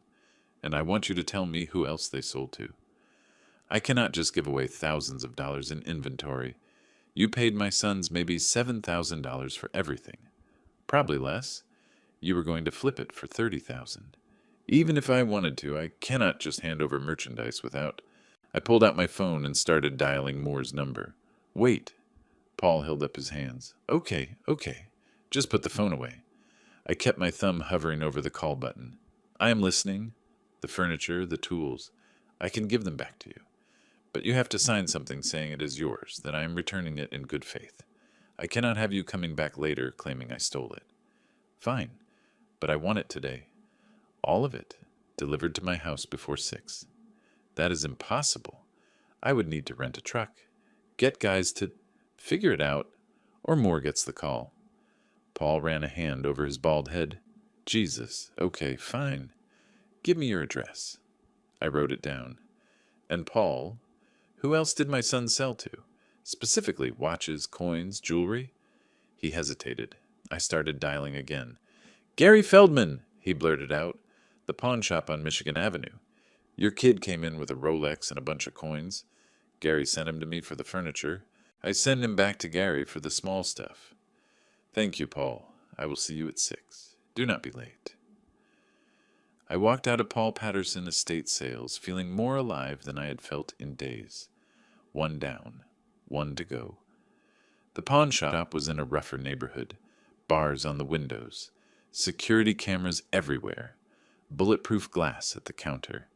Speaker 1: And I want you to tell me who else they sold to. I cannot just give away thousands of dollars in inventory. You paid my sons maybe $7,000 for everything. Probably less. You were going to flip it for $30,000. Even if I wanted to, I cannot just hand over merchandise without. I pulled out my phone and started dialing Moore's number. Wait. Paul held up his hands. Okay. Just put the phone away. I kept my thumb hovering over the call button. I am listening. The furniture, the tools. I can give them back to you. But you have to sign something saying it is yours, that I am returning it in good faith. I cannot have you coming back later claiming I stole it. Fine, but I want it today. All of it, delivered to my house before 6. That is impossible. I would need to rent a truck, get guys to figure it out, or Moore gets the call. Paul ran a hand over his bald head. Jesus, okay, fine. Give me your address. I wrote it down. And Paul, who else did my son sell to? Specifically, watches, coins, jewelry? He hesitated. I started dialing again. Gary Feldman, he blurted out. The pawn shop on Michigan Avenue. Your kid came in with a Rolex and a bunch of coins. Gary sent him to me for the furniture. I send him back to Gary for the small stuff. Thank you, Paul. I will see you at 6. Do not be late. I walked out of Paul Patterson estate sales feeling more alive than I had felt in days. One down, one to go. The pawn shop was in a rougher neighborhood. Bars on the windows. Security cameras everywhere. Bulletproof glass at the counter.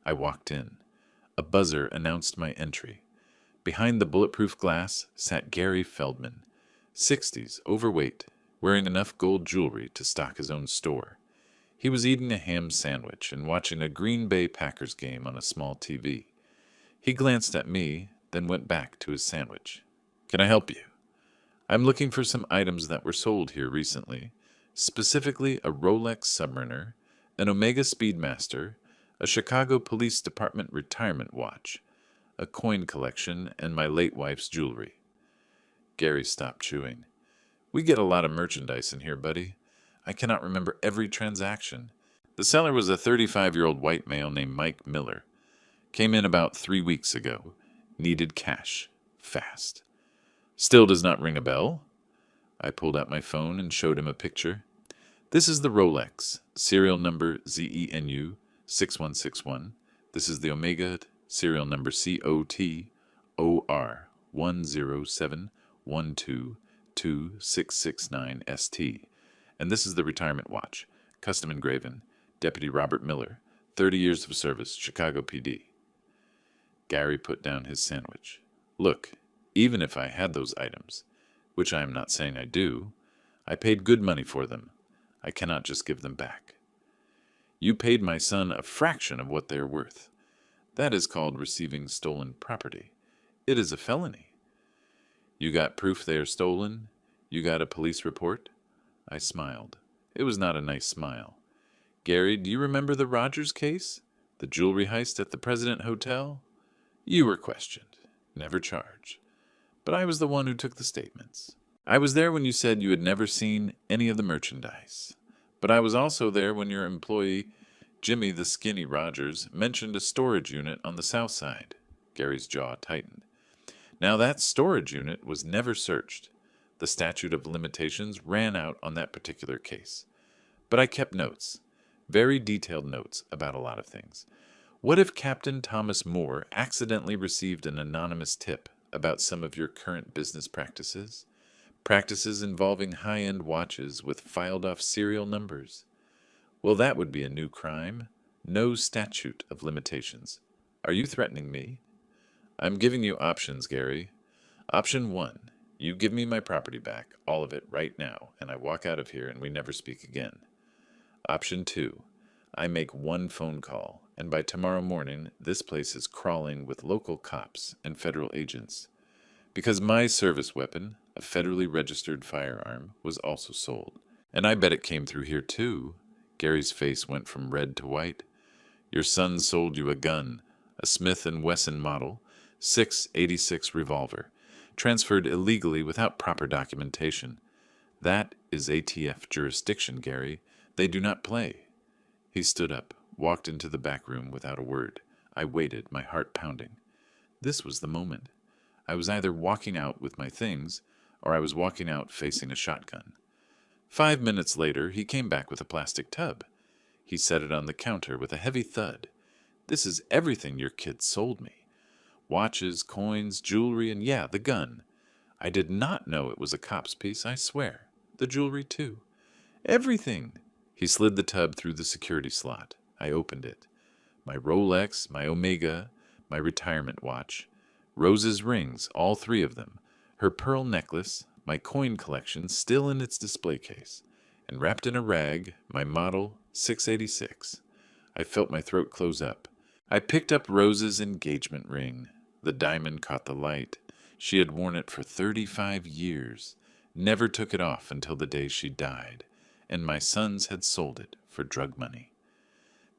Speaker 1: I walked in. A buzzer announced my entry. Behind the bulletproof glass sat Gary Feldman, 60s, overweight, wearing enough gold jewelry to stock his own store. He was eating a ham sandwich and watching a Green Bay Packers game on a small TV. He glanced at me, then went back to his sandwich. Can I help you? I'm looking for some items that were sold here recently, specifically a Rolex Submariner, an Omega Speedmaster, a Chicago Police Department retirement watch, a coin collection, and my late wife's jewelry. Gary stopped chewing. We get a lot of merchandise in here, buddy. I cannot remember every transaction. The seller was a 35-year-old white male named Mike Miller. Came in about 3 weeks ago. Needed cash. Fast. Still does not ring a bell? I pulled out my phone and showed him a picture. This is the Rolex, serial number ZENU 6161. This is the Omega, serial number COTOR 107122669ST. And this is the retirement watch, custom engraven, Deputy Robert Miller, 30 years of service, Chicago PD. Gary put down his sandwich. Look, even if I had those items, which I am not saying I do, I paid good money for them. I cannot just give them back. You paid my son a fraction of what they are worth. That is called receiving stolen property. It is a felony. You got proof they are stolen? You got a police report? I smiled. It was not a nice smile. Gary, do you remember the Rogers case? The jewelry heist at the President Hotel? You were questioned, never charged. But I was the one who took the statements. I was there when you said you had never seen any of the merchandise. But I was also there when your employee, Jimmy the Skinny Rogers, mentioned a storage unit on the south side. Gary's jaw tightened. Now that storage unit was never searched. The statute of limitations ran out on that particular case. But I kept notes, very detailed notes about a lot of things. What if Captain Thomas Moore accidentally received an anonymous tip about some of your current business practices? Practices involving high-end watches with filed-off serial numbers? Well, that would be a new crime. No statute of limitations. Are you threatening me? I'm giving you options, Gary. Option 1. You give me my property back, all of it, right now, and I walk out of here and we never speak again. Option 2. I make one phone call, and by tomorrow morning, this place is crawling with local cops and federal agents. Because my service weapon, a federally registered firearm, was also sold. And I bet it came through here too. Gary's face went from red to white. Your son sold you a gun, a Smith & Wesson model, 6.86 revolver, transferred illegally without proper documentation. That is ATF jurisdiction, Gary. They do not play. He stood up, walked into the back room without a word. I waited, my heart pounding. This was the moment. I was either walking out with my things, or I was walking out facing a shotgun. 5 minutes later, he came back with a plastic tub. He set it on the counter with a heavy thud. This is everything your kid sold me. Watches, coins, jewelry, and yeah, the gun. I did not know it was a cop's piece, I swear. The jewelry, too. Everything. He slid the tub through the security slot. I opened it. My Rolex, my Omega, my retirement watch. Rose's rings, all 3 of them. Her pearl necklace, my coin collection still in its display case. And wrapped in a rag, my model 686. I felt my throat close up. I picked up Rose's engagement ring. The diamond caught the light. She had worn it for 35 years, never took it off until the day she died, and my sons had sold it for drug money.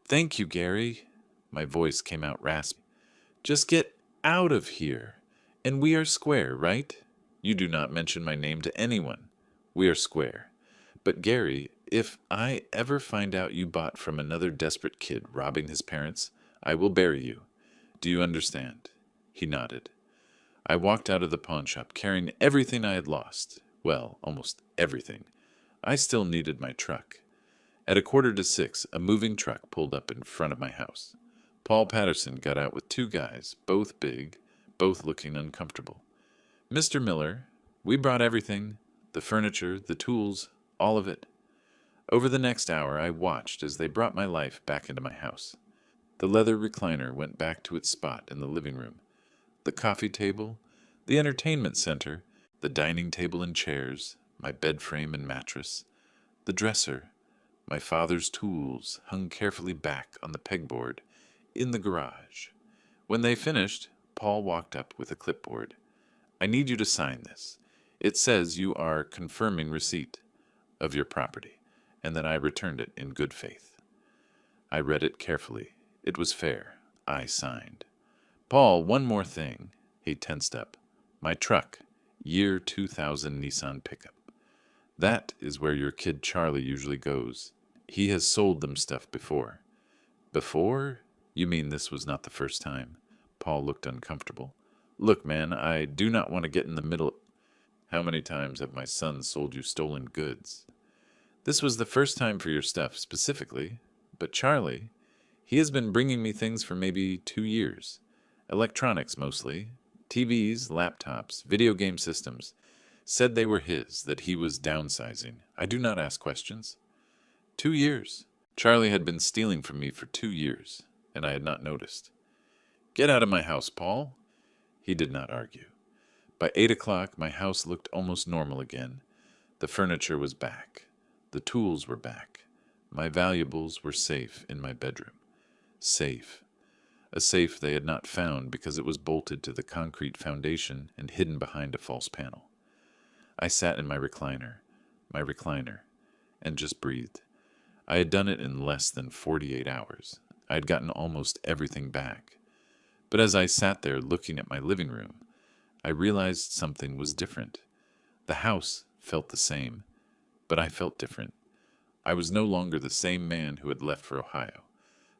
Speaker 1: Thank you, Gary. My voice came out raspy. Just get out of here. And we are square, right? You do not mention my name to anyone. We are square. But Gary, if I ever find out you bought from another desperate kid robbing his parents, I will bury you. Do you understand? He nodded. I walked out of the pawn shop carrying everything I had lost. Well, almost everything. I still needed my truck. At 5:45, a moving truck pulled up in front of my house. Paul Patterson got out with 2 guys, both big, both looking uncomfortable. Mr. Miller, we brought everything, the furniture, the tools, all of it. Over the next hour, I watched as they brought my life back into my house. The leather recliner went back to its spot in the living room. The coffee table, the entertainment center, the dining table and chairs, my bed frame and mattress, the dresser, my father's tools hung carefully back on the pegboard in the garage. When they finished, Paul walked up with a clipboard. I need you to sign this. It says you are confirming receipt of your property, and that I returned it in good faith. I read it carefully. It was fair. I signed. Paul, one more thing. He tensed up. My truck, year 2000 Nissan pickup. That is where your kid Charlie usually goes. He has sold them stuff before. Before? You mean this was not the first time? Paul looked uncomfortable. Look, man, I do not want to get in the middle. How many times have my sons sold you stolen goods? This was the first time for your stuff, specifically. But Charlie, he has been bringing me things for maybe 2 years. Electronics, mostly. TVs, laptops, video game systems. Said they were his, that he was downsizing. I do not ask questions. 2 years. Charlie had been stealing from me for 2 years, and I had not noticed. Get out of my house, Paul. He did not argue. By 8 o'clock, my house looked almost normal again. The furniture was back. The tools were back. My valuables were safe in my bedroom. Safe. A safe they had not found because it was bolted to the concrete foundation and hidden behind a false panel. I sat in my recliner, and just breathed. I had done it in less than 48 hours. I had gotten almost everything back. But as I sat there looking at my living room, I realized something was different. The house felt the same, but I felt different. I was no longer the same man who had left for Ohio.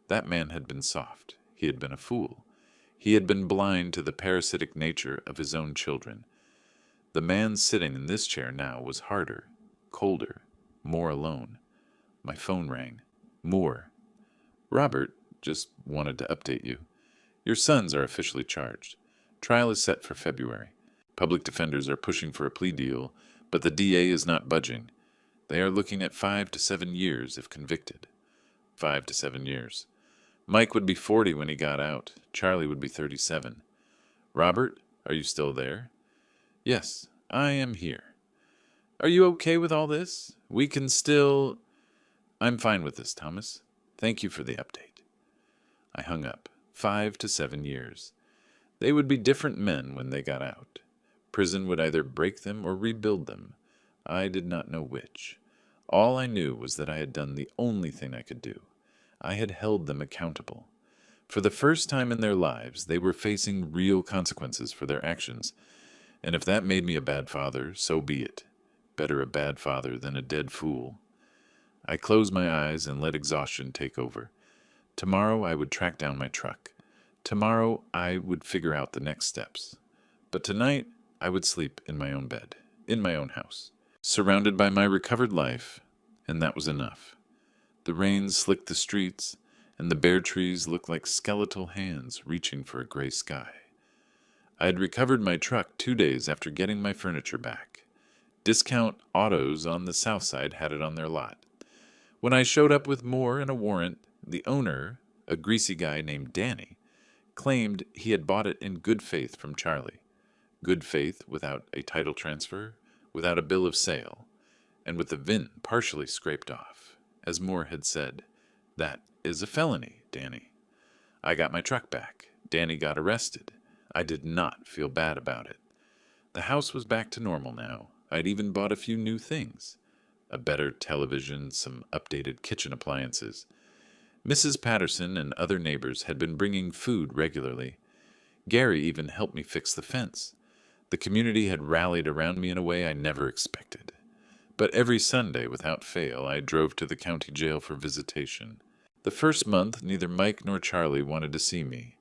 Speaker 1: That man had been soft. He had been a fool. He had been blind to the parasitic nature of his own children. The man sitting in this chair now was harder, colder, more alone. My phone rang. Moore. Robert, just wanted to update you. Your sons are officially charged. Trial is set for February. Public defenders are pushing for a plea deal, but the DA is not budging. They are looking at 5 to 7 years if convicted. 5 to 7 years. Mike would be 40 when he got out. Charlie would be 37. Robert, are you still there? Yes, I am here. Are you okay with all this? We can still... I'm fine with this, Thomas. Thank you for the update. I hung up. 5 to 7 years. They would be different men when they got out. Prison would either break them or rebuild them. I did not know which. All I knew was that I had done the only thing I could do. I had held them accountable. For the first time in their lives, they were facing real consequences for their actions. And if that made me a bad father, so be it. Better a bad father than a dead fool. I closed my eyes and let exhaustion take over. Tomorrow I would track down my truck. Tomorrow I would figure out the next steps. But tonight I would sleep in my own bed, in my own house, surrounded by my recovered life, and that was enough. The rain slicked the streets, and the bare trees looked like skeletal hands reaching for a gray sky. I had recovered my truck 2 days after getting my furniture back. Discount Autos on the south side had it on their lot. When I showed up with Moore and a warrant, the owner, a greasy guy named Danny, claimed he had bought it in good faith from Charlie. Good faith without a title transfer, without a bill of sale, and with the VIN partially scraped off. As Moore had said, that is a felony, Danny. I got my truck back. Danny got arrested. I did not feel bad about it. The house was back to normal now. I'd even bought a few new things. A better television, some updated kitchen appliances. Mrs. Patterson and other neighbors had been bringing food regularly. Gary even helped me fix the fence. The community had rallied around me in a way I never expected. But every Sunday, without fail, I drove to the county jail for visitation. The first month, neither Mike nor Charlie wanted to see me.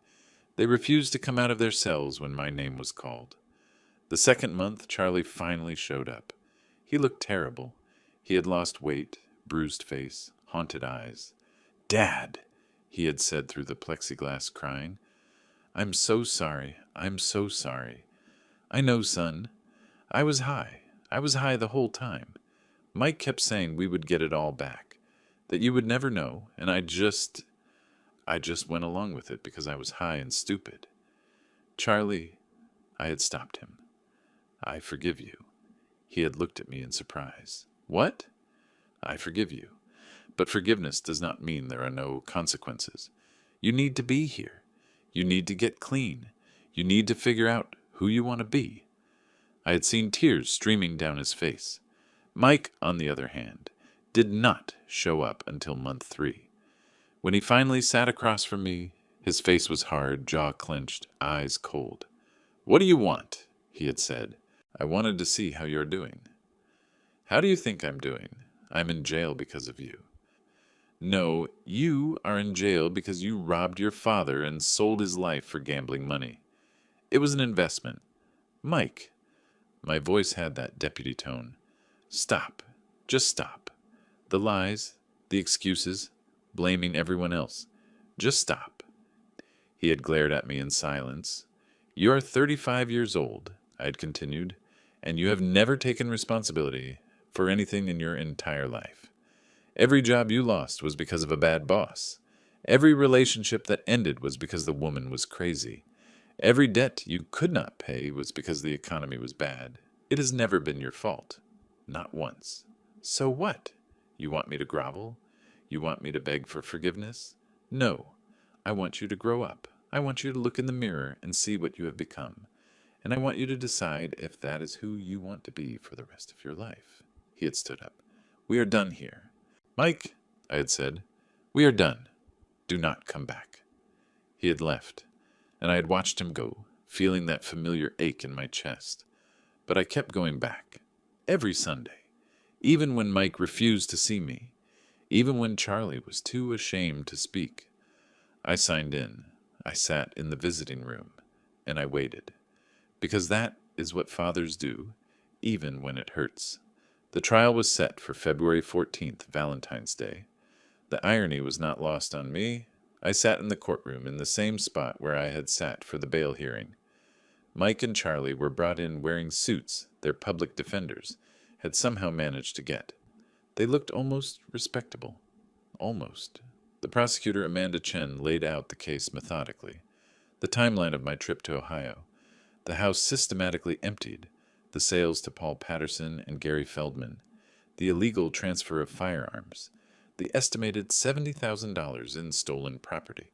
Speaker 1: They refused to come out of their cells when my name was called. The second month, Charlie finally showed up. He looked terrible. He had lost weight, bruised face, haunted eyes. "Dad," he had said through the plexiglass, crying. "I'm so sorry. I'm so sorry. I know, son. I was high. I was high the whole time. Mike kept saying we would get it all back, that you would never know, and I just went along with it because I was high and stupid. Charlie," I had stopped him. "I forgive you." He had looked at me in surprise. "What?" "I forgive you. But forgiveness does not mean there are no consequences. You need to be here. You need to get clean. You need to figure out who you want to be." I had seen tears streaming down his face. Mike, on the other hand, did not show up until month 3. When he finally sat across from me, his face was hard, jaw clenched, eyes cold. "What do you want?" he had said. "I wanted to see how you're doing." "How do you think I'm doing? I'm in jail because of you." "No, you are in jail because you robbed your father and sold his life for gambling money. It was an investment. Mike," my voice had that deputy tone, "stop. Just stop. The lies, the excuses, blaming everyone else. Just stop." He had glared at me in silence. "You are 35 years old," I had continued, "and you have never taken responsibility for anything in your entire life. Every job you lost was because of a bad boss. Every relationship that ended was because the woman was crazy. Every debt you could not pay was because the economy was bad. It has never been your fault. Not once. So what? You want me to grovel? You want me to beg for forgiveness? No. I want you to grow up. I want you to look in the mirror and see what you have become. And I want you to decide if that is who you want to be for the rest of your life." He had stood up. "We are done here." "Mike," I had said, "we are done. Do not come back." He had left, and I had watched him go, feeling that familiar ache in my chest. But I kept going back. Every Sunday. Even when Mike refused to see me. Even when Charlie was too ashamed to speak. I signed in. I sat in the visiting room, and I waited. Because that is what fathers do. even when it hurts. The trial was set for February 14th, Valentine's Day. The irony was not lost on me. I sat in the courtroom in the same spot where I had sat for the bail hearing. Mike and Charlie were brought in wearing suits their public defenders had somehow managed to get. They looked almost respectable. Almost. The prosecutor, Amanda Chen, laid out the case methodically. The timeline of my trip to Ohio. The house systematically emptied. The sales to Paul Patterson and Gary Feldman. The illegal transfer of firearms. The estimated $70,000 in stolen property.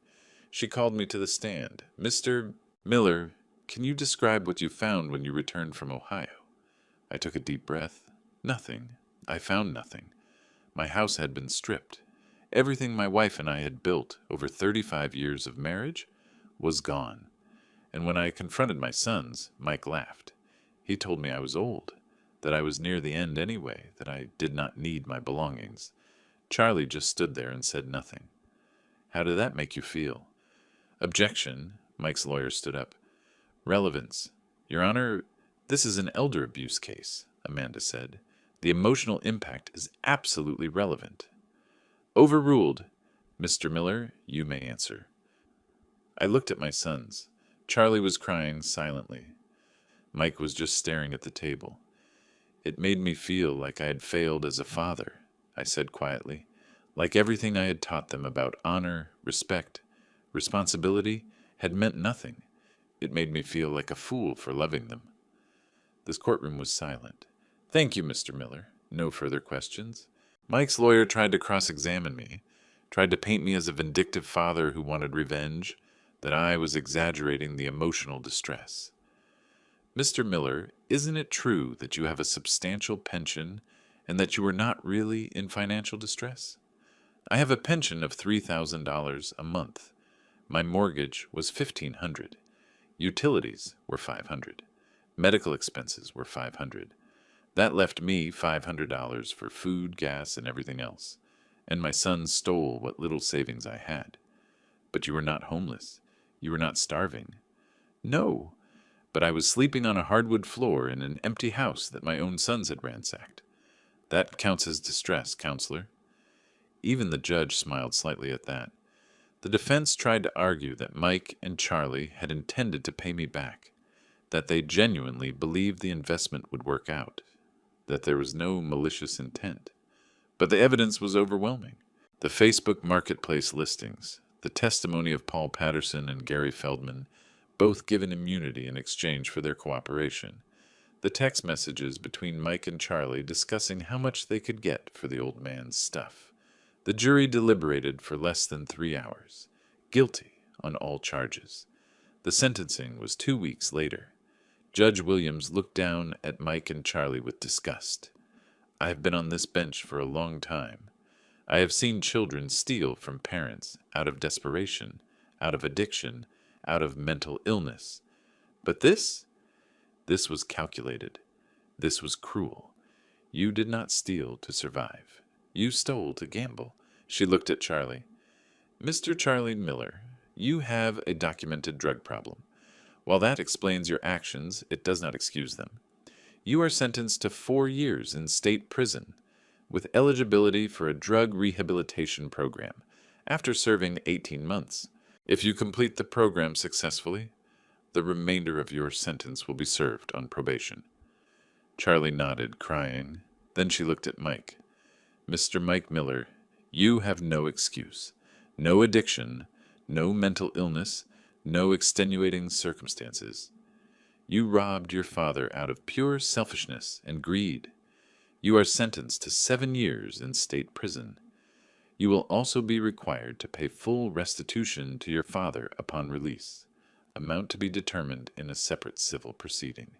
Speaker 1: She called me to the stand. Mr. Miller, can you describe what you found when you returned from Ohio? I took a deep breath. Nothing. I found nothing. My house had been stripped. Everything my wife and I had built over 35 years of marriage was gone. And when I confronted my sons, Mike laughed. He told me I was old, that I was near the end anyway, that I did not need my belongings. Charlie just stood there and said nothing. How did that make you feel? Objection. Mike's lawyer stood up. Relevance. Your Honor, this is an elder abuse case, Amanda said. The emotional impact is absolutely relevant. Overruled. Mr. Miller, you may answer. I looked at my sons. Charlie was crying silently. Mike was just staring at the table. It made me feel like I had failed as a father, I said quietly, like everything I had taught them about honor, respect, responsibility had meant nothing. It made me feel like a fool for loving them. This courtroom was silent. Thank you, Mr. Miller. No further questions. Mike's lawyer tried to cross-examine me, tried to paint me as a vindictive father who wanted revenge, that I was exaggerating the emotional distress. Mr. Miller, isn't it true that you have a substantial pension and that you are not really in financial distress? I have a pension of $3,000 a month. My mortgage was $1,500. Utilities were $500. Medical expenses were $500. That left me $500 for food, gas, and everything else. And my son stole what little savings I had. But you were not homeless. You were not starving. No, but I was sleeping on a hardwood floor in an empty house that my own sons had ransacked. That counts as distress, counselor. Even the judge smiled slightly at that. The defense tried to argue that Mike and Charlie had intended to pay me back, that they genuinely believed the investment would work out, that there was no malicious intent. But the evidence was overwhelming. The Facebook Marketplace listings, the testimony of Paul Patterson and Gary Feldman, both given immunity in exchange for their cooperation, the text messages between Mike and Charlie discussing how much they could get for the old man's stuff. The jury deliberated for less than 3 hours, guilty on all charges. The sentencing was 2 weeks later. Judge Williams looked down at Mike and Charlie with disgust. I have been on this bench for a long time. I have seen children steal from parents out of desperation, out of addiction, out of mental illness. But this was calculated. This was cruel. You did not steal to survive. You stole to gamble. She looked at Charlie. Mr. Charlie Miller, you have a documented drug problem. While that explains your actions, it does not excuse them. You are sentenced to 4 years in state prison, with eligibility for a drug rehabilitation program, after serving 18 months. If you complete the program successfully, the remainder of your sentence will be served on probation. Charlie nodded, crying. Then she looked at Mike. Mr. Mike Miller, you have no excuse. No addiction, no mental illness, no extenuating circumstances. You robbed your father out of pure selfishness and greed. You are sentenced to 7 years in state prison. You will also be required to pay full restitution to your father upon release, amount to be determined in a separate civil proceeding.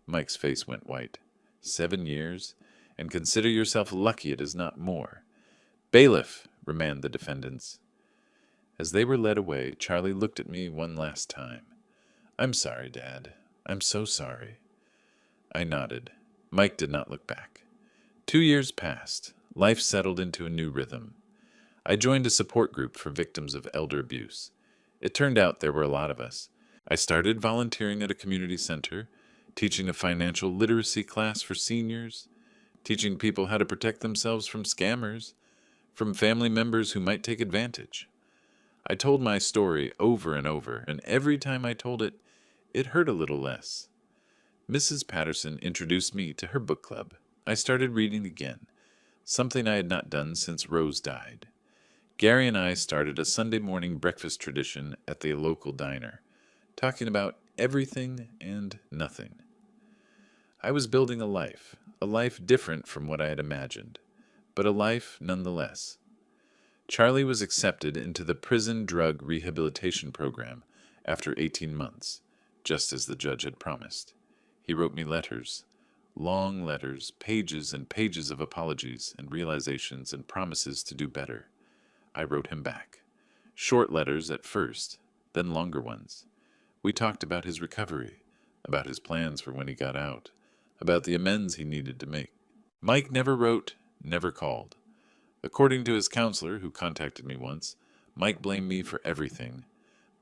Speaker 1: Mike's face went white. 7 years? And consider yourself lucky it is not more. Bailiff, remand the defendants. As they were led away, Charlie looked at me one last time. I'm sorry, Dad. I'm so sorry. I nodded. Mike did not look back. 2 years passed. Life settled into a new rhythm. I joined a support group for victims of elder abuse. It turned out there were a lot of us. I started volunteering at a community center, teaching a financial literacy class for seniors, teaching people how to protect themselves from scammers, from family members who might take advantage. I told my story over and over, and every time I told it, it hurt a little less. Mrs. Patterson introduced me to her book club. I started reading again, something I had not done since Rose died. Gary and I started a Sunday morning breakfast tradition at the local diner, talking about everything and nothing. I was building a life different from what I had imagined, but a life nonetheless. Charlie was accepted into the prison drug rehabilitation program after 18 months, just as the judge had promised. He wrote me letters, long letters, pages and pages of apologies and realizations and promises to do better. I wrote him back. Short letters at first, then longer ones. We talked about his recovery, about his plans for when he got out, about the amends he needed to make. Mike never wrote, never called. According to his counselor, who contacted me once, Mike blamed me for everything.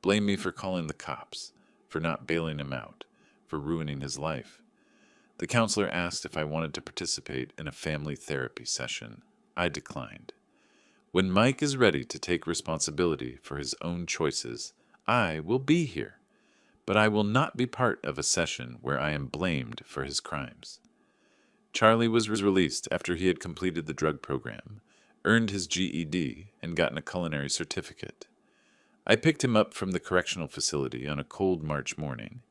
Speaker 1: Blamed me for calling the cops, for not bailing him out, for ruining his life. The counselor asked if I wanted to participate in a family therapy session. I declined. When Mike is ready to take responsibility for his own choices, I will be here. But I will not be part of a session where I am blamed for his crimes. Charlie was released after he had completed the drug program, earned his GED, and gotten a culinary certificate. I picked him up from the correctional facility on a cold March morning.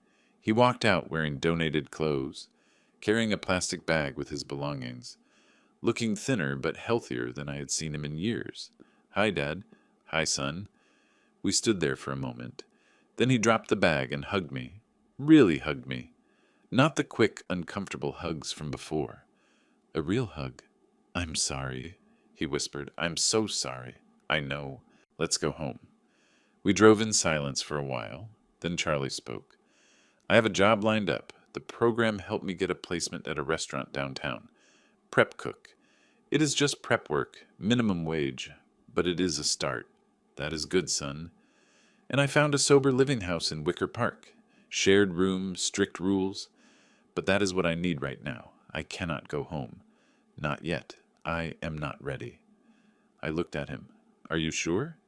Speaker 1: He walked out wearing donated clothes, carrying a plastic bag with his belongings, looking thinner but healthier than I had seen him in years. "Hi, Dad." "Hi, son." We stood there for a moment. Then he dropped the bag and hugged me. Really hugged me. Not the quick, uncomfortable hugs from before. A real hug. "I'm sorry," he whispered. "I'm so sorry." "I know. Let's go home." We drove in silence for a while. Then Charlie spoke. "I have a job lined up. The program helped me get a placement at a restaurant downtown. Prep cook. It is just prep work, minimum wage, but it is a start. That is good, son. And I found a sober living house in Wicker Park. Shared room, strict rules. But that is what I need right now. I cannot go home. Not yet. I am not ready." I looked at him. "Are you sure?"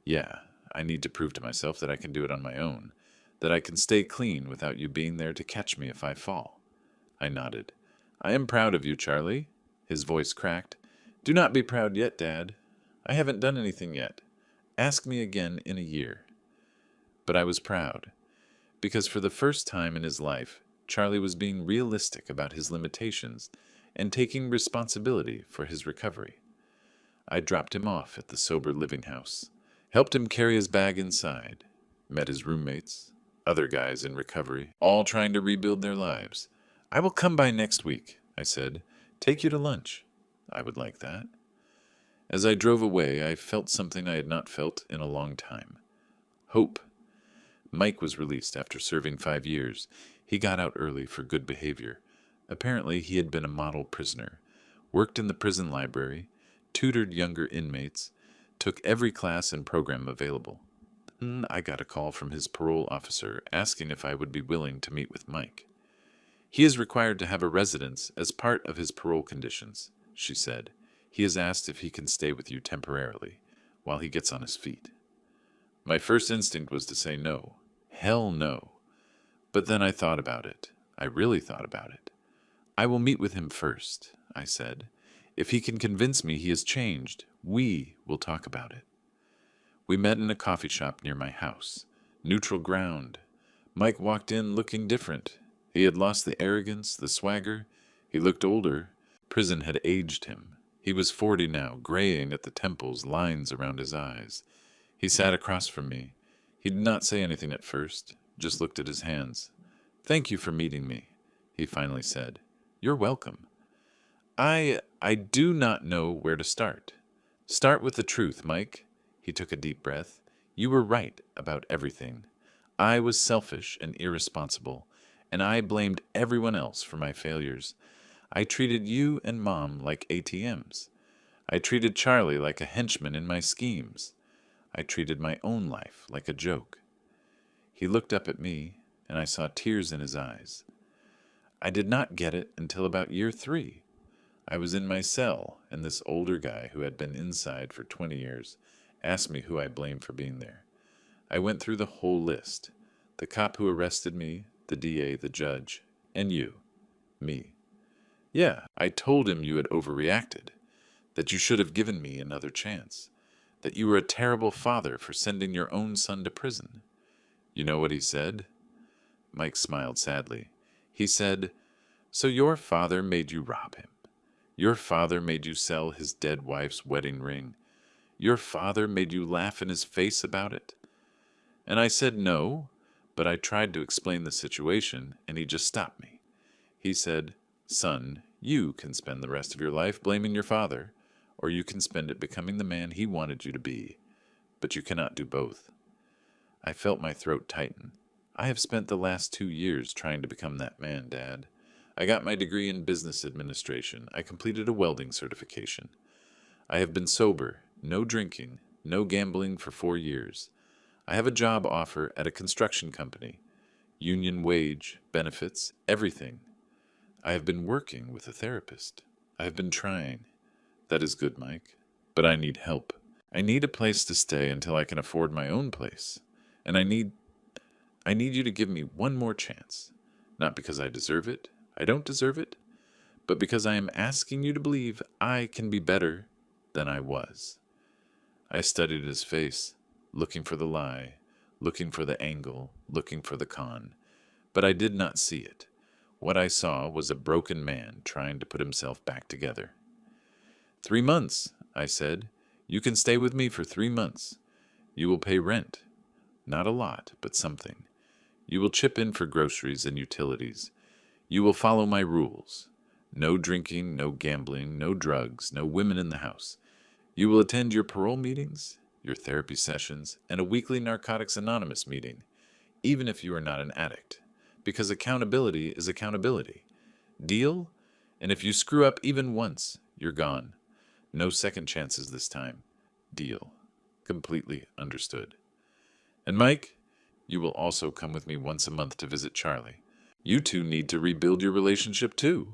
Speaker 1: "Yeah. I need to prove to myself that I can do it on my own, that I can stay clean without you being there to catch me if I fall." I nodded. "I am proud of you, Charlie." His voice cracked. "Do not be proud yet, Dad. I haven't done anything yet. Ask me again in a year." But I was proud, because for the first time in his life, Charlie was being realistic about his limitations and taking responsibility for his recovery. I dropped him off at the sober living house, helped him carry his bag inside, met his roommates, other guys in recovery, all trying to rebuild their lives. "I will come by next week," I said. "Take you to lunch." "I would like that." As I drove away, I felt something I had not felt in a long time. Hope. Mike was released after serving 5 years. He got out early for good behavior. Apparently, he had been a model prisoner, worked in the prison library, tutored younger inmates, took every class and program available. Then I got a call from his parole officer asking if I would be willing to meet with Mike. "He is required to have a residence as part of his parole conditions," she said. "He has asked if he can stay with you temporarily, while he gets on his feet." My first instinct was to say no. Hell no. But then I thought about it. I really thought about it. "I will meet with him first," I said. "If he can convince me he has changed, we will talk about it." We met in a coffee shop near my house. Neutral ground. Mike walked in looking different. He had lost the arrogance, the swagger. He looked older. Prison had aged him. He was 40 now, graying at the temples, lines around his eyes. He sat across from me. He did not say anything at first, just looked at his hands. "Thank you for meeting me," he finally said. "You're welcome." I do not know where to start. "Start with the truth, Mike." He took a deep breath. "You were right about everything. I was selfish and irresponsible, and I blamed everyone else for my failures. I treated you and Mom like ATMs. I treated Charlie like a henchman in my schemes. I treated my own life like a joke." He looked up at me, and I saw tears in his eyes. I did not get it until about year 3. I was in my cell, and this older guy who had been inside for 20 years asked me who I blamed for being there. I went through the whole list: the cop who arrested me, the DA, the judge, and you, me. Yeah, I told him you had overreacted, that you should have given me another chance, that you were a terrible father for sending your own son to prison. You know what he said? Mike smiled sadly. He said, "So your father made you rob him. Your father made you sell his dead wife's wedding ring. Your father made you laugh in his face about it." And I said no, but I tried to explain the situation, and he just stopped me. He said, "Son, you can spend the rest of your life blaming your father, or you can spend it becoming the man he wanted you to be, but you cannot do both." I felt my throat tighten. I have spent the last 2 years trying to become that man, Dad. I got my degree in business administration. I completed a welding certification. I have been sober, no drinking, no gambling for 4 years. I have a job offer at a construction company. Union wage, benefits, everything. I have been working with a therapist. I have been trying. That is good, Mike. But I need help. I need a place to stay until I can afford my own place. And I need you to give me one more chance. Not because I deserve it. I don't deserve it. But because I am asking you to believe I can be better than I was. I studied his face, looking for the lie, looking for the angle, looking for the con. But I did not see it. What I saw was a broken man trying to put himself back together. 3 months, I said. You can stay with me for 3 months. You will pay rent. Not a lot, but something. You will chip in for groceries and utilities. You will follow my rules. No drinking, no gambling, no drugs, no women in the house. You will attend your parole meetings, your therapy sessions, and a weekly Narcotics Anonymous meeting, even if you are not an addict. Because accountability is accountability. Deal? And if you screw up even once, you're gone. No second chances this time. Deal. Completely understood. And Mike, you will also come with me once a month to visit Charlie. You two need to rebuild your relationship too.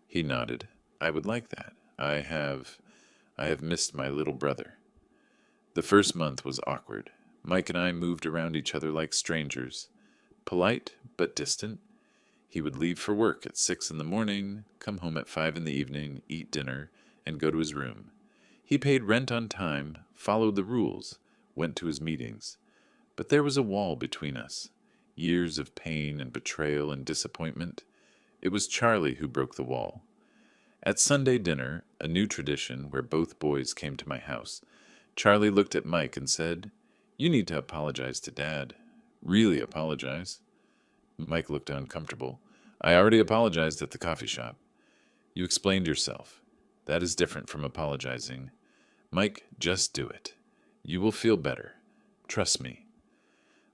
Speaker 1: He nodded. I would like that. I have missed my little brother. The first month was awkward. Mike and I moved around each other like strangers. Polite, but distant. He would leave for work at 6 in the morning, come home at 5 in the evening, eat dinner, and go to his room. He paid rent on time, followed the rules, went to his meetings. But there was a wall between us. Years of pain and betrayal and disappointment. It was Charlie who broke the wall. At Sunday dinner, a new tradition where both boys came to my house, Charlie looked at Mike and said, "You need to apologize to Dad. Really apologize." Mike looked uncomfortable. "I already apologized at the coffee shop." "You explained yourself. That is different from apologizing. Mike, just do it. You will feel better. Trust me."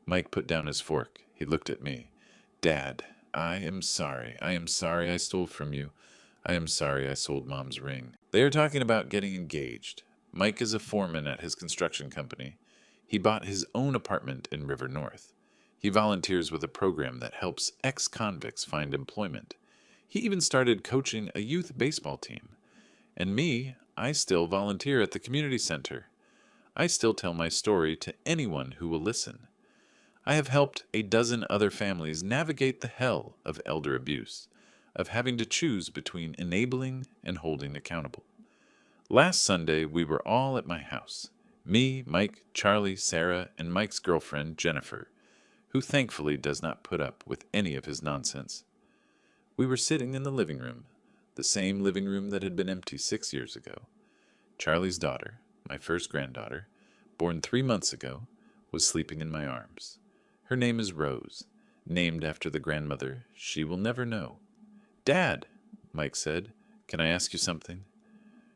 Speaker 1: Mike put down his fork. He looked at me. "Dad, I am sorry. I am sorry I stole from you. I am sorry I sold Mom's ring." They are talking about getting engaged. Mike is a foreman at his construction company. He bought his own apartment in River North. He volunteers with a program that helps ex-convicts find employment. He even started coaching a youth baseball team. And me, I still volunteer at the community center. I still tell my story to anyone who will listen. I have helped a dozen other families navigate the hell of elder abuse, of having to choose between enabling and holding accountable. Last Sunday, we were all at my house. Me, Mike, Charlie, Sarah, and Mike's girlfriend, Jennifer, who thankfully does not put up with any of his nonsense. We were sitting in the living room, the same living room that had been empty 6 years ago. Charlie's daughter, my first granddaughter, born 3 months ago, was sleeping in my arms. Her name is Rose, named after the grandmother she will never know. "Dad," Mike said, "can I ask you something?"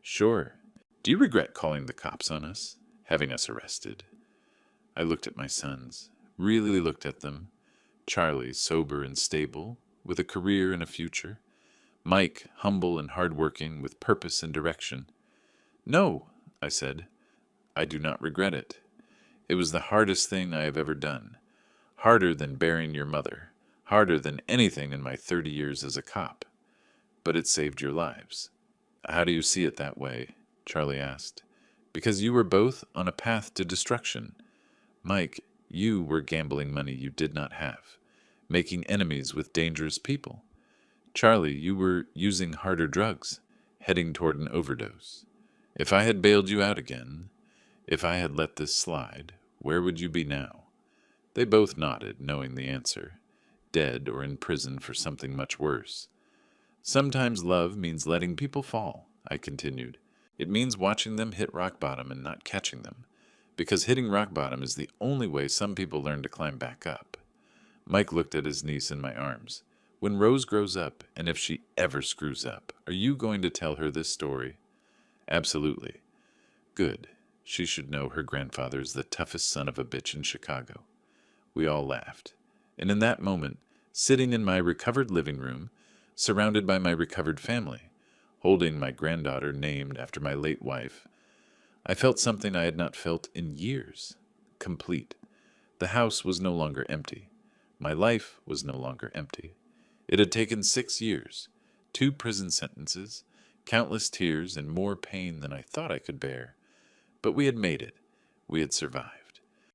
Speaker 1: "Sure. Do you regret calling the cops on us, having us arrested?" I looked at my sons, really looked at them. Charlie, sober and stable, with a career and a future. Mike, humble and hardworking, with purpose and direction. "No," I said. "I do not regret it. It was the hardest thing I have ever done. Harder than burying your mother. Harder than anything in my 30 years as a cop. But it saved your lives. How do you see it that way? Charlie asked. Because you were both on a path to destruction. Mike, you were gambling money you did not have, making enemies with dangerous people. Charlie, you were using harder drugs, heading toward an overdose. If I had bailed you out again, if I had let this slide, where would you be now? They both nodded, knowing the answer. Dead or in prison for something much worse. Sometimes love means letting people fall, I continued. It means watching them hit rock bottom and not catching them, because hitting rock bottom is the only way some people learn to climb back up. Mike looked at his niece in my arms. When Rose grows up, and if she ever screws up, are you going to tell her this story? Absolutely. Good. She should know her grandfather is the toughest son of a bitch in Chicago. We all laughed. And in that moment, sitting in my recovered living room, surrounded by my recovered family, holding my granddaughter named after my late wife, I felt something I had not felt in years. Complete. The house was no longer empty. My life was no longer empty. It had taken 6 years, 2 prison sentences, countless tears, and more pain than I thought I could bear. But we had made it. We had survived.